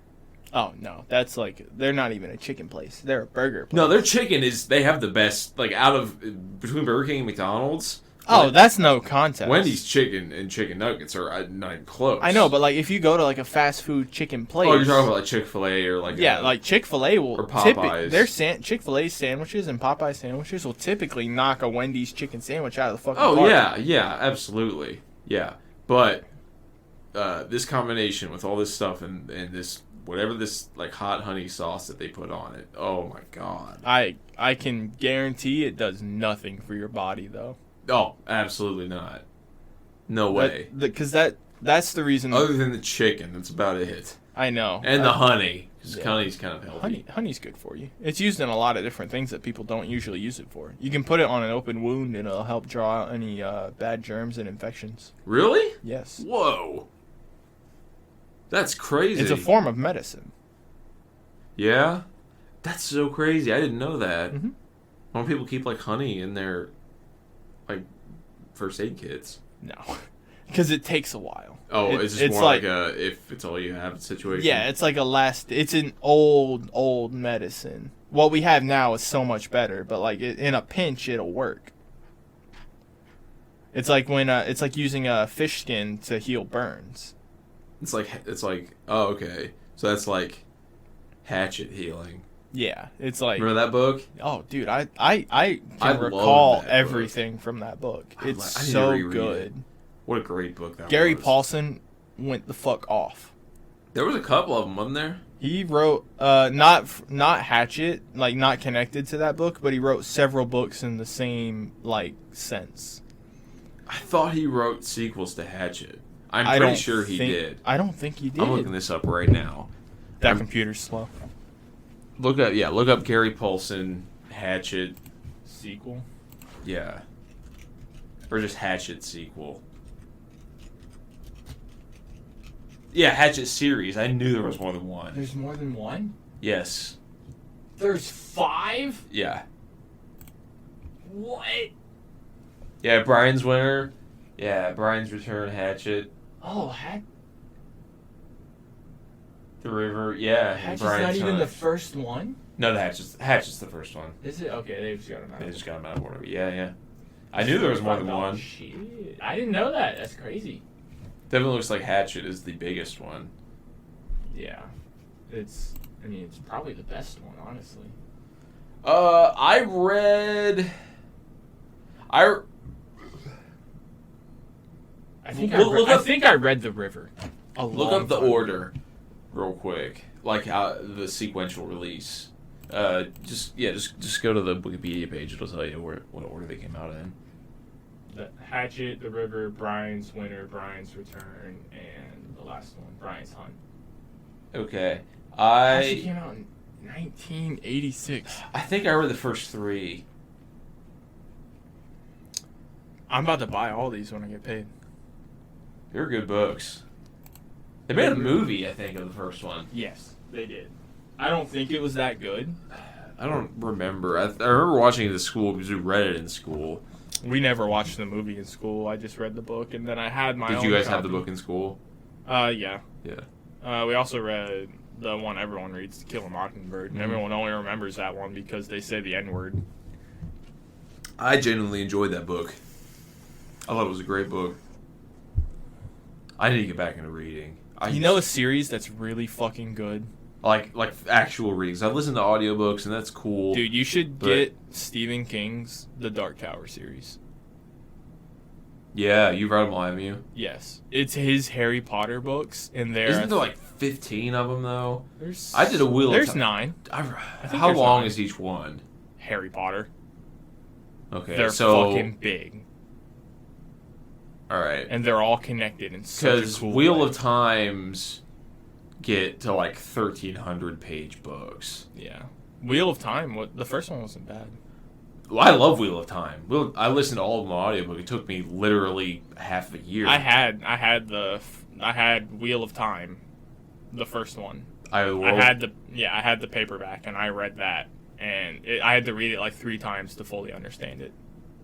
Oh no, that's like they're not even a chicken place. They're a burger place. No, their chicken they have the best. Like out of between Burger King and McDonald's. Oh, that's no contest. Wendy's chicken and chicken nuggets are not even close. I know, but like if you go to like a fast food chicken place. Oh, you're talking about like Chick-fil-A or like like Chick-fil-A will or Popeyes. Their Chick-fil-A sandwiches and Popeye sandwiches will typically knock a Wendy's chicken sandwich out of the fucking park. Oh yeah, absolutely, yeah. But this combination with all this stuff and this whatever this like hot honey sauce that they put on it. Oh my god. I can guarantee it does nothing for your body though. Oh, absolutely not. No way. Because that's the reason. Other than the chicken, that's about it. I know. And the honey, because honey's kind of healthy. Honey's good for you. It's used in a lot of different things that people don't usually use it for. You can put it on an open wound and it'll help draw out any bad germs and infections. Really? Yes. Whoa. That's crazy. It's a form of medicine. Yeah? That's so crazy. I didn't know that. Mm-hmm. Why don't people keep like honey in their like first aid kits? No, because it takes a while. Oh, it's just more like a if it's all you have situation. Yeah, it's like it's an old medicine. What we have now is so much better, but like in a pinch, it'll work. It's like it's like using a fish skin to heal burns. It's like oh okay, so that's like hatchet healing. Yeah, it's like... Remember that book? Oh, dude, I can recall everything from that book. It's so good. What a great book that was. Gary Paulson went the fuck off. There was a couple of them, wasn't there? He wrote, not Hatchet, like not connected to that book, but he wrote several books in the same, like, sense. I thought he wrote sequels to Hatchet. I'm pretty sure he did. I don't think he did. I'm looking this up right now. That computer's slow. Look up Gary Paulson Hatchet sequel. Yeah. Or just Hatchet sequel. Yeah, Hatchet series. I knew there was more than one. There's more than one? Yes. There's 5? Yeah. What? Yeah, Brian's winner. Yeah, Brian's return, Hatchet. Oh, The River, yeah. Hatchet's Brian's not even Hunt. the first one? No, the Hatchet's the first one. Is it? Okay, they just got him out. They just got him out of order. Yeah. I knew there was more than one. Shit. I didn't know that. That's crazy. Definitely looks like Hatchet is the biggest one. Yeah. It's probably the best one, honestly. I read... I think I read The River. Look up the order real quick. Like the sequential release. Just go to the Wikipedia page. It'll tell you what order they came out in. The Hatchet, The River, Brian's Winter, Brian's Return, and the last one, Brian's Hunt. Okay. Hatchet came out in 1986. I think I read the first 3. I'm about to buy all these when I get paid. They're good books. They made a movie, I think, of the first one. Yes, they did. I don't think it was that good. I don't remember. I remember watching it at school because we read it in school. We never watched the movie in school. I just read the book, and then I had my own. Did you guys copy. have the book in school? Yeah. Yeah. We also read the one everyone reads, To Kill a Mockingbird, and everyone only remembers that one because they say the N-word. I genuinely enjoyed that book. I thought it was a great book. I need to get back into reading. You know a series that's really fucking good? Like actual readings. I've listened to audiobooks, and that's cool. Dude, you should get Stephen King's The Dark Tower series. Yeah, you've read them all, haven't you? Yes. It's his Harry Potter books, and Isn't there like 15 of them, though? There's... I did a wheel of There's time. 9. How long 9. is each one? Harry Potter. Okay, They're so... fucking big. Alright. And they're all connected in such a Because cool Wheel way. of Times get to like 1,300 page books. Yeah. Wheel of Time, the first one wasn't bad. Well, I love Wheel of Time. I listened to all of them on audiobook. It took me literally half a year. I had Wheel of Time, the first one. I had the paperback, and I read that, and I had to read it like 3 times to fully understand it.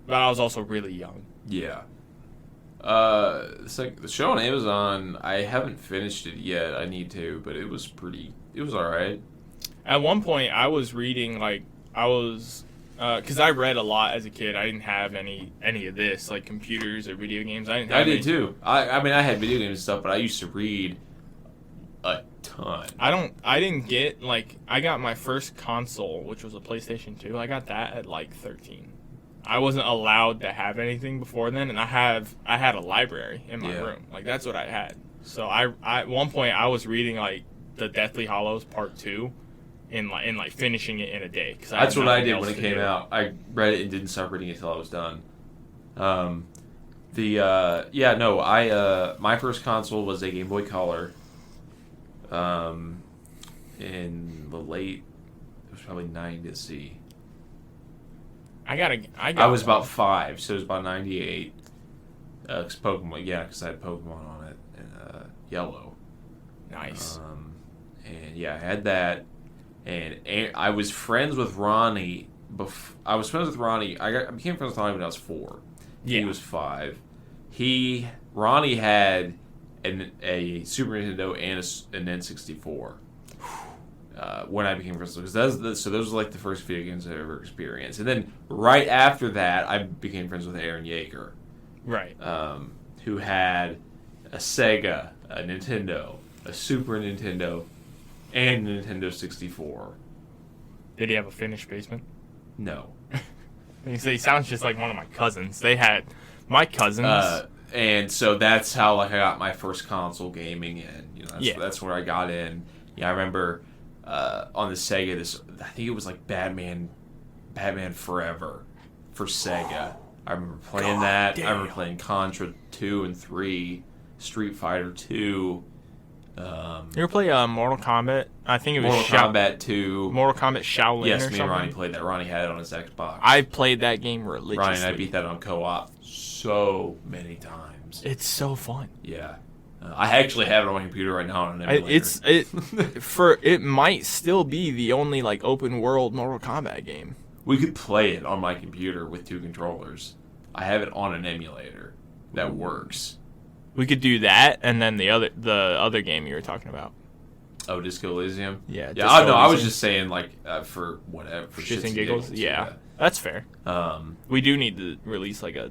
But I was also really young. Yeah. It's like the show on Amazon. I haven't finished it yet. I need to, but it was alright. At one point, I was reading because I read a lot as a kid. I didn't have any of this, like computers or video games. I did too. I mean, I had video games and stuff, but I used to read a ton. I didn't get, I got my first console, which was a PlayStation 2. I got that at 13. I wasn't allowed to have anything before then, and I had a library in my room. That's what I had. So I at one point I was reading the Deathly Hallows Part 2 in finishing it in a day. That's what I did when it came out. I read it and didn't start reading it until I was done. My first console was a Game Boy Color. In the late, it was probably 90s. I was about 5, so it was about 98. Because Pokemon, because I had Pokemon on it and yellow. Nice. And I had that, and I was friends with Ronnie. I became friends with Ronnie when I was 4. Yeah. He was 5. Ronnie had a Super Nintendo and an N64. When I became friends with him, because those were the first video games I ever experienced. And then right after that, I became friends with Aaron Yeager, right? Who had a Sega, a Nintendo, a Super Nintendo, and a Nintendo 64. Did he have a finished basement? No. He sounds just like one of my cousins. They had my cousins. And so that's how I got my first console gaming, and that's where I got in. Yeah, I remember. On the Sega, I think it was Batman Forever for Sega. I remember playing that. Damn. I remember playing Contra 2 and 3, Street Fighter 2. You ever play Mortal Kombat? I think it was Mortal Kombat 2. Mortal Kombat Shaolin. Yes, or me something? and Ronnie played that. Ronnie had it on his Xbox. I played that game religiously. Ronnie and I beat that on co-op so many times. It's so fun. Yeah. I actually have it on my computer right now on an emulator. It might still be the only open world Mortal Kombat game. We could play it on my computer with 2 controllers. I have it on an emulator that works. We could do that, and then the other game you were talking about. Oh, Disco Elysium? Yeah. Yeah, I was just saying, like, for whatever. For shits and giggles? Yeah. That's fair. We do need to release, like, a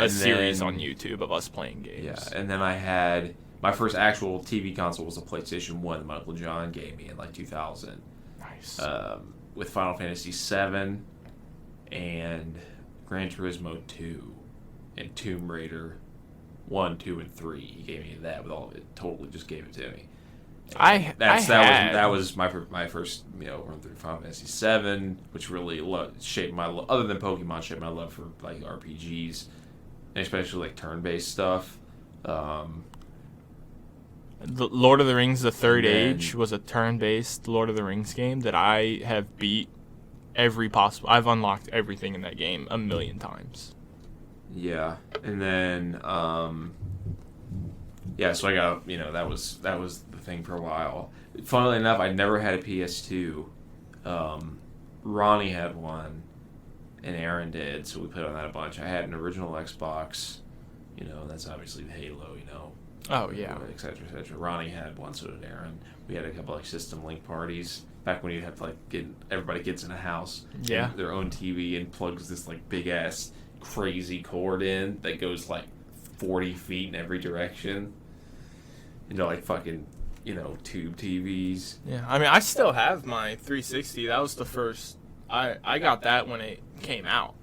series on YouTube of us playing games. Yeah, and then I had... My first actual TV console was a PlayStation 1 that Michael John gave me in, like, 2000. Nice. With Final Fantasy VII and Gran Turismo 2 and Tomb Raider 1, 2, and 3. He gave me that with all of it. Totally just gave it to me. That was my first run through Final Fantasy VII, which really shaped my other than Pokemon, shaped my love for like RPGs, and especially like turn-based stuff. The Lord of the Rings: The Third Age was a turn-based Lord of the Rings game that I have beat every possible. I've unlocked everything in that game 1,000,000 times. Yeah, and then so I got that was the thing for a while. Funnily enough, I never had a PS2. Ronnie had one, and Aaron did, so we played on that a bunch. I had an original Xbox. That's obviously the Halo. Oh, yeah. Et cetera, et cetera. Ronnie had one, so did Aaron. We had a couple like System Link parties back when you had to like everybody gets in a house, their own TV, and plugs this like big ass crazy cord in that goes like 40 feet in every direction into like fucking tube TVs. Yeah, I mean I still have my 360. That was the first. I got that when it came out.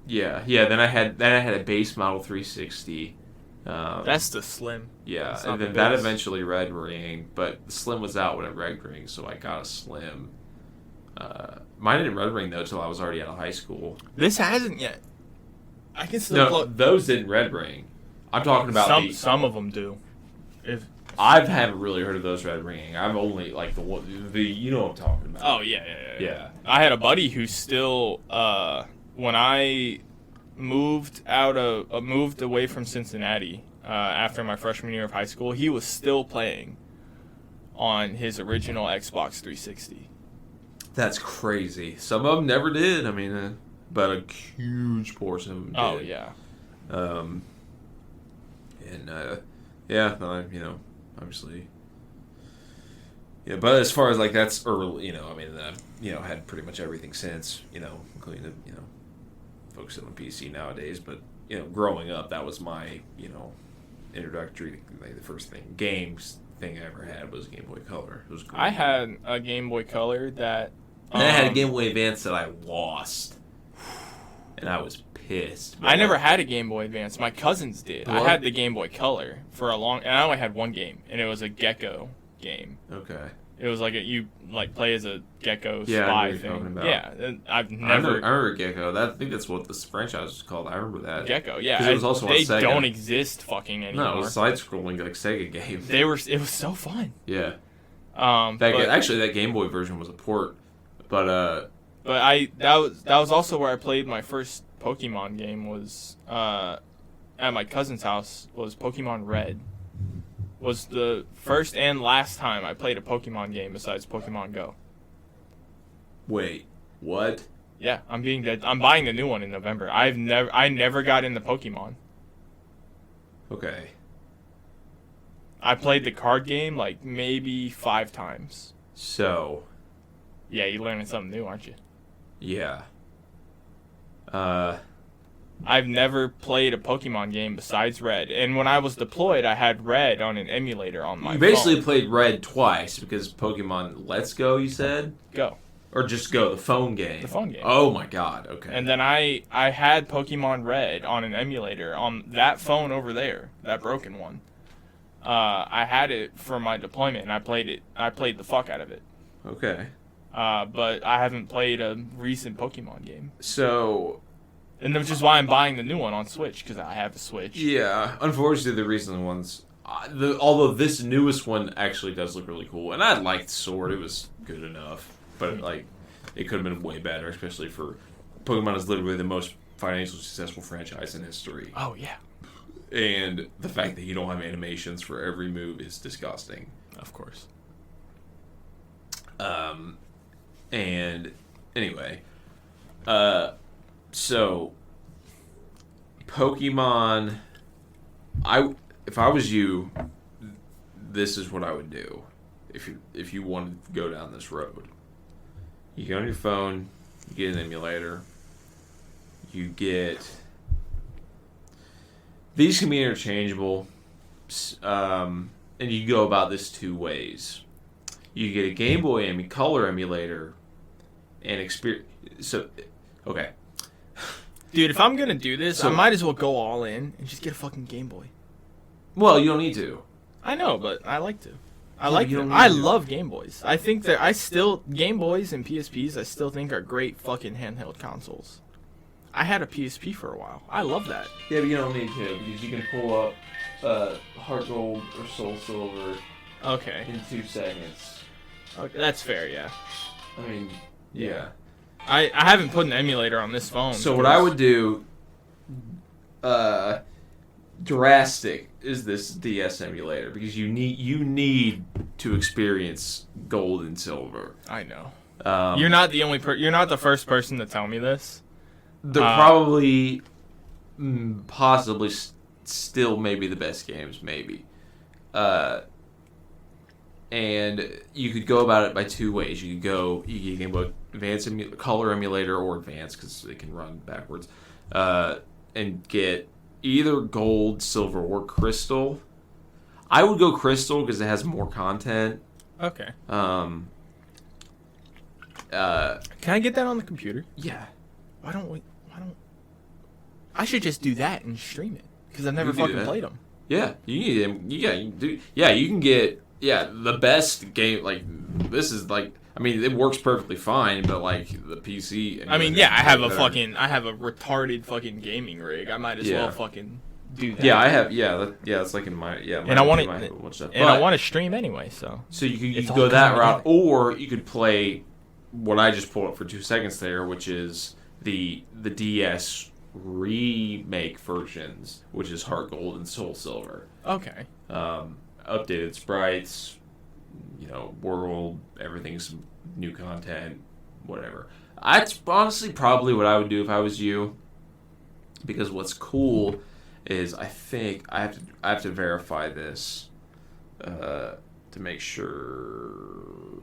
Yeah. Then I had a base model 360. That's the Slim. Yeah, and then that eventually Red Ring, but the Slim was out when it Red Ring, so I got a Slim. Mine didn't Red Ring though until I was already out of high school. This hasn't yet. I can still. Those didn't Red Ring. I'm talking about some of them do. I haven't really heard of those Red Ringing. I've only like the what I'm talking about. Oh yeah. I had a buddy who still when I moved away from Cincinnati after my freshman year of high school, he was still playing on his original Xbox 360. That's crazy. Some of them never did. I mean, but a huge portion of them did. Oh yeah. Obviously. Yeah, but as far as like that's early, I've had pretty much everything since, including the, focusing on PC nowadays, but growing up, that was my introductory, like the first games thing I ever had was Game Boy Color. It was great. I had a Game Boy Color that and I had a Game Boy Advance that I lost, and I was pissed. I never had a Game Boy Advance. My cousins did. What? I had the Game Boy Color for and I only had one game, and it was a Gecko game. Okay. It was like you play as a gecko spy I know thing. about. Yeah, I remember Gecko. I think that's what this franchise was called. I remember that. Gecko, yeah. It was also they on Sega. Don't exist fucking anymore. No, it was side-scrolling like Sega game. It was so fun. Yeah. Actually, that Game Boy version was a port, but that was also where I played my first Pokemon game. Was at my cousin's house. Was Pokemon Red. Was the first and last time I played a Pokemon game besides Pokemon Go. Wait, what? Yeah, I'm being dead. I'm buying the new one in November. I never got into Pokemon. Okay. I played the card game like maybe 5 times. So. Yeah, you're learning something new, aren't you? Yeah. I've never played a Pokemon game besides Red. And when I was deployed, I had Red on an emulator on my phone. You basically played Red twice because Pokemon Let's Go, you said? Go. Or just Go, the phone game? The phone game. Oh my god, okay. And then I had Pokemon Red on an emulator on that phone over there, that broken one. I had it for my deployment, and I played it. I played the fuck out of it. Okay. But I haven't played a recent Pokemon game. So... And which is why I'm buying the new one on Switch, because I have a Switch. Yeah, unfortunately, the recent ones... although this newest one actually does look really cool, and I liked Sword, it was good enough. But, like, it could have been way better, especially for... Pokemon is literally the most financially successful franchise in history. Oh, yeah. And the fact that you don't have animations for every move is disgusting. Of course. And Anyway, so Pokemon. If I was you, this is what I would do. If you wanted to go down this road, you get on your phone, you get an emulator, you get. These can be interchangeable, and you can go about this 2 ways. You get a Game Boy Color emulator, and experience. So, okay. Dude, if I'm gonna do this, I might as well go all in and just get a fucking Game Boy. Well, you don't need to. I know, but I like to. I love Game Boys. I think that Game Boys and PSPs I still think are great fucking handheld consoles. I had a PSP for a while. I love that. Yeah, but you don't need to because you can pull up Heart Gold or Soul Silver. Okay. In 2 seconds. Okay, that's fair. Yeah. I mean, yeah. I haven't put an emulator on this phone. So what I would do, drastic, is this DS emulator because you need to experience gold and silver. I know. You're not the only you're not the first person to tell me this. They're probably, possibly, still maybe the best games, maybe. And you could go about it by 2 ways. You can go Advanced Color Emulator or Advanced because they can run backwards, and get either gold, silver, or crystal. I would go crystal because it has more content. Okay. Can I get that on the computer? Yeah. Why don't I should just do that and stream it because I've never fucking played them. Yeah, you need them. Yeah, you do. Yeah, you can get the best game. Like this is like. I mean, it works perfectly fine, but like the PC. I mean, I have a retarded fucking gaming rig. I might as well fucking do that. Yeah, I have. Yeah, it's like in my And I want to stream anyway, so. So you could go that route, or you could play what I just pulled up for 2 seconds there, which is the DS remake versions, which is Heart Gold and Soul Silver. Okay. Updated sprites. World, everything's new content, whatever. That's honestly probably what I would do if I was you. Because what's cool is I think I have to verify this to make sure.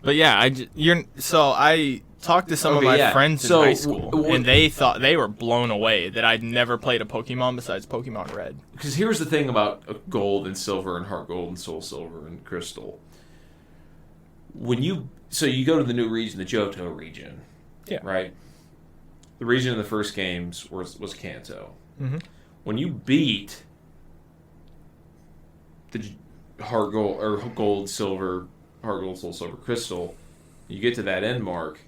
But yeah, I talked to some of my friends in high school, and they were blown away that I'd never played a Pokemon besides Pokemon Red. Because here's the thing about Gold and Silver and Heart Gold and Soul Silver and Crystal. You go to the new region, the Johto region, right? The region in the first games was Kanto. Mm-hmm. When you beat the Heart Gold or Gold, Silver, Heart Gold, Soul Silver, Crystal, you get to that end mark.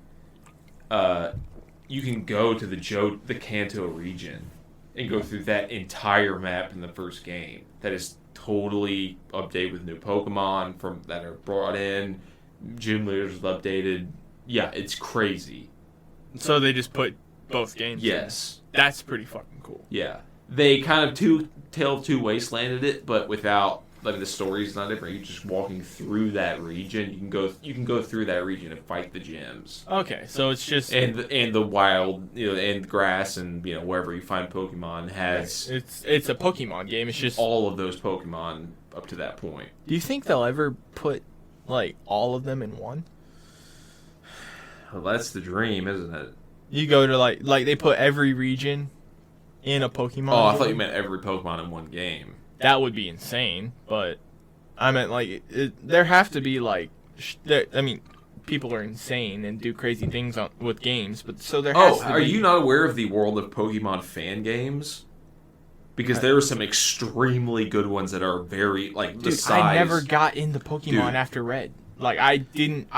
You can go to the Kanto region and go through that entire map in the first game. That is totally updated with new Pokemon that are brought in. Gym leaders updated. Yeah, it's crazy. So they just put both games. Yes, in. That's pretty fucking cool. Yeah, they kind of Tale of Two Wastelanded it, but without the story's not different. You're just walking through that region. You can go through that region and fight the gyms. Okay, so it's just and the wild, and the grass and wherever you find Pokemon has. It's a Pokemon game. It's just all of those Pokemon up to that point. Do you think they'll ever put all of them in one? Well, that's the dream, isn't it? You go to like they put every region in a Pokemon. Oh, I thought you meant every Pokemon in one game. That would be insane, but I meant there have to be people are insane and do crazy things with games, but so there has to be. Are you not aware of the world of Pokemon fan games? Because there are some extremely good ones that are very the size. I never got into Pokemon after Red. I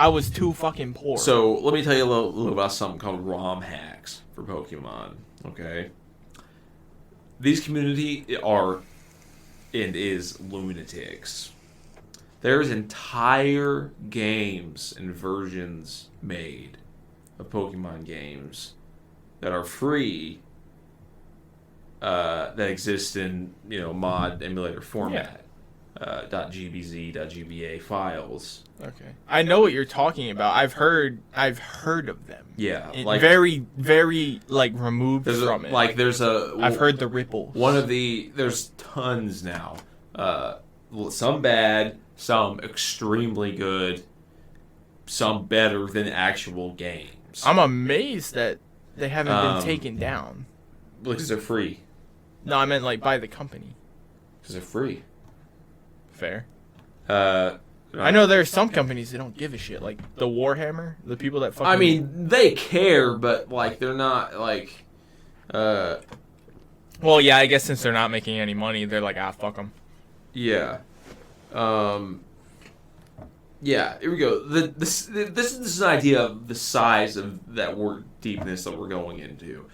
was too fucking poor. So let me tell you a little about something called ROM hacks for Pokemon. Okay, these community are and is lunatics. There's entire games and versions made of Pokemon games that are free. That exist in mod emulator format. .gbz.gba files. Okay. I know what you're talking about. I've heard of them. Yeah, like very, very like removed from it. Like there's I've heard the ripples. There's tons now. Some bad, some extremely good, some better than actual games. I'm amazed that they haven't been taken down. Because they're free. No, I meant like by the company. Because they're free. Fair. I know there are some companies that don't give a shit, like the Warhammer, the people that fucking... I mean, they care, but, like, they're not, like, Well, yeah, I guess since they're not making any money, they're like, fuck them. Yeah. Yeah, here we go. This is an idea of the size of that deepness that we're going into.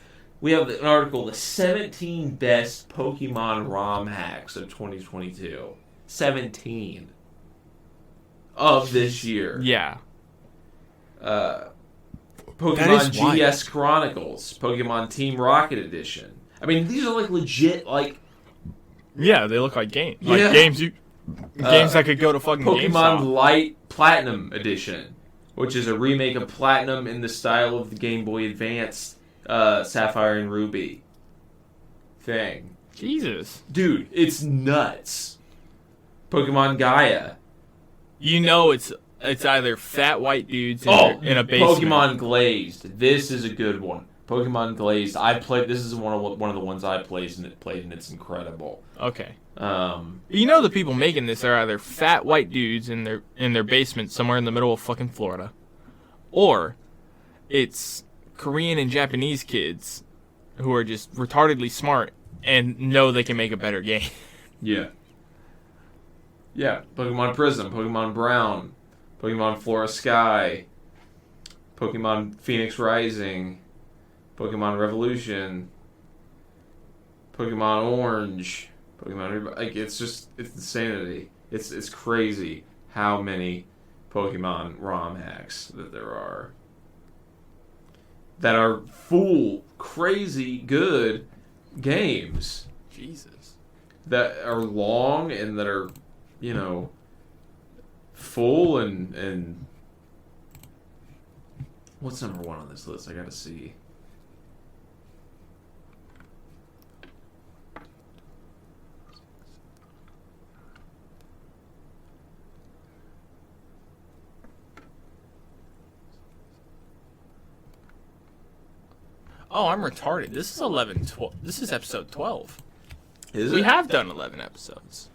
We have an article, the 17 best Pokemon ROM hacks of 2022. 17 of this year. Yeah. Pokemon GS Chronicles, Pokemon Team Rocket Edition. I mean, these are like legit, like... Yeah, they look like games. Like games that could go to fucking Pokemon GameStop. Light Platinum Edition, which is a remake of Platinum in the style of the Game Boy Advance Sapphire and Ruby thing. Jesus. Dude, it's nuts. Pokemon Gaia. You know it's either fat white dudes in a basement. Pokemon Glazed. This is a good one. Pokemon Glazed. This is one of the ones I played and it's incredible. Okay. You know the people making this are either fat white dudes in their basement somewhere in the middle of fucking Florida, or it's Korean and Japanese kids who are just retardedly smart and know they can make a better game. Yeah. Yeah. Pokemon Prism, Pokemon Brown, Pokemon Flora Sky, Pokemon Phoenix Rising, Pokemon Revolution, Pokemon Orange, Pokemon, like it's insanity. It's crazy how many Pokemon ROM hacks that there are that are full, crazy good games. Jesus. That are long and that are, full and what's number one on this list? I gotta see. Oh, I'm retarded. This is 12. This is episode 12. We have done 11 episodes.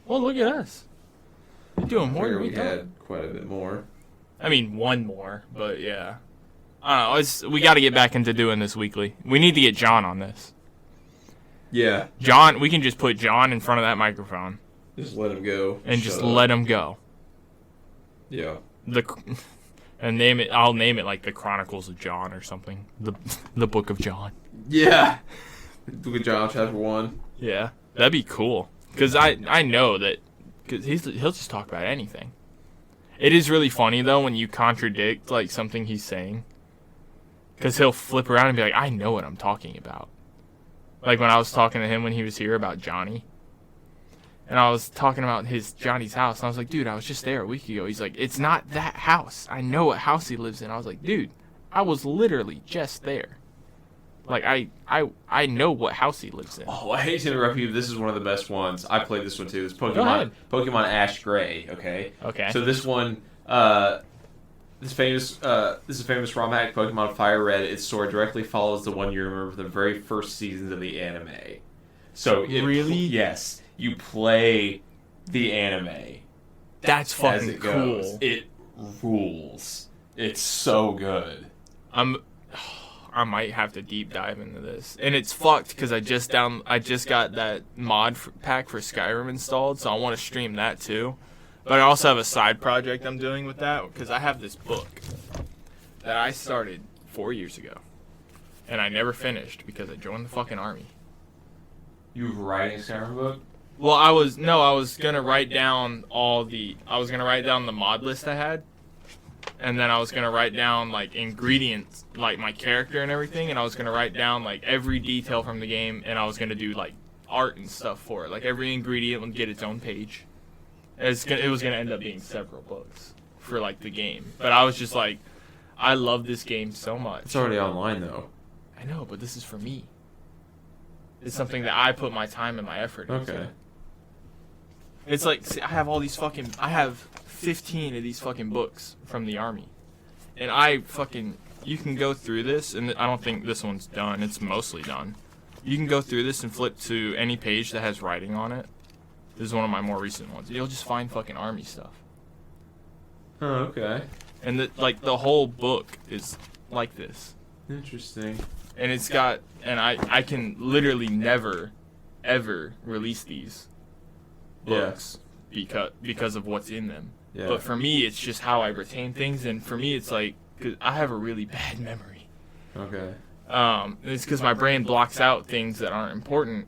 Well, look at us. We're doing more than we had quite a bit more. I mean, one more, but yeah. I don't know. We got to get back into doing this weekly. We need to get John on this. Yeah. John, we can just put John in front of that microphone. Just let him go. And just let him go. Yeah. And name it. I'll name it like the Chronicles of John or something. The Book of John. Yeah. Book of John, chapter 1. Yeah, that'd be cool. Because I know that. Because he'll just talk about anything. It is really funny though when you contradict like something he's saying. Because he'll flip around and be like, I know what I'm talking about. Like when I was talking to him when he was here about Johnny. And I was talking about Johnny's house. And I was like, dude, I was just there a week ago. He's like, it's not that house. I know what house he lives in. I was like, dude, I was literally just there. Like, I know what house he lives in. Oh, I hate to interrupt you. This is one of the best ones. I played this one too. It's Pokemon Ash Gray, okay? Okay. So this one, this is a famous ROM hack, Pokemon Fire Red. Its story directly follows the one you remember from the very first seasons of the anime. So really? Yes. You play the anime. That's fucking cool. It rules. It's so good. I might have to deep dive into this, and it's fucked because I just got that mod pack for Skyrim installed, so I want to stream that too. But I also have a side project I'm doing with that because I have this book that I started 4 years ago, and I never finished because I joined the fucking army. You were writing a Skyrim book? Well, I was gonna write down the mod list I had, and then I was gonna write down like ingredients, like my character and everything, and I was gonna write down like every detail from the game, and I was gonna do like art and stuff for it. Like every ingredient would get its own page. It was gonna end up being several books for like the game. But I was just like, I love this game so much. It's already online though. I know, but this is for me. It's something that I put my time and my effort into. Okay. It's like, see, I have 15 of these fucking books from the army. And you can go through this, and I don't think this one's done. It's mostly done. You can go through this and flip to any page that has writing on it. This is one of my more recent ones. You'll just find fucking army stuff. Oh, okay. And the whole book is like this. Interesting. And it's got, and I can literally never, ever release these books because of what's in them. Yeah. But for me, it's just how I retain things, and for me, it's like, 'cause I have a really bad memory. Okay. It's because my brain blocks out things that aren't important,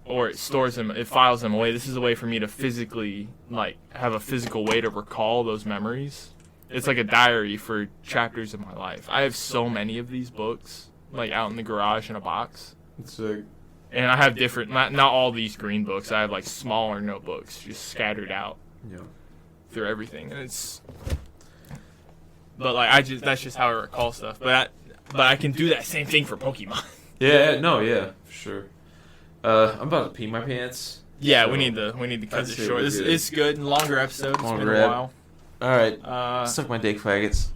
or it stores them, it files them away. This is a way for me to physically, like, have a physical way to recall those memories. It's like a diary for chapters of my life. I have so many of these books, like, out in the garage in a box. It's like, and I have different, not all these green books. I have, like, smaller notebooks just scattered out through everything. And it's, but, like, that's just how I recall stuff. But I can do that same thing for Pokemon. for sure. I'm about to pee my pants. Yeah, so we need to cut this short. It's good. Longer episode. It's been a while. All right. Suck my dick, faggots.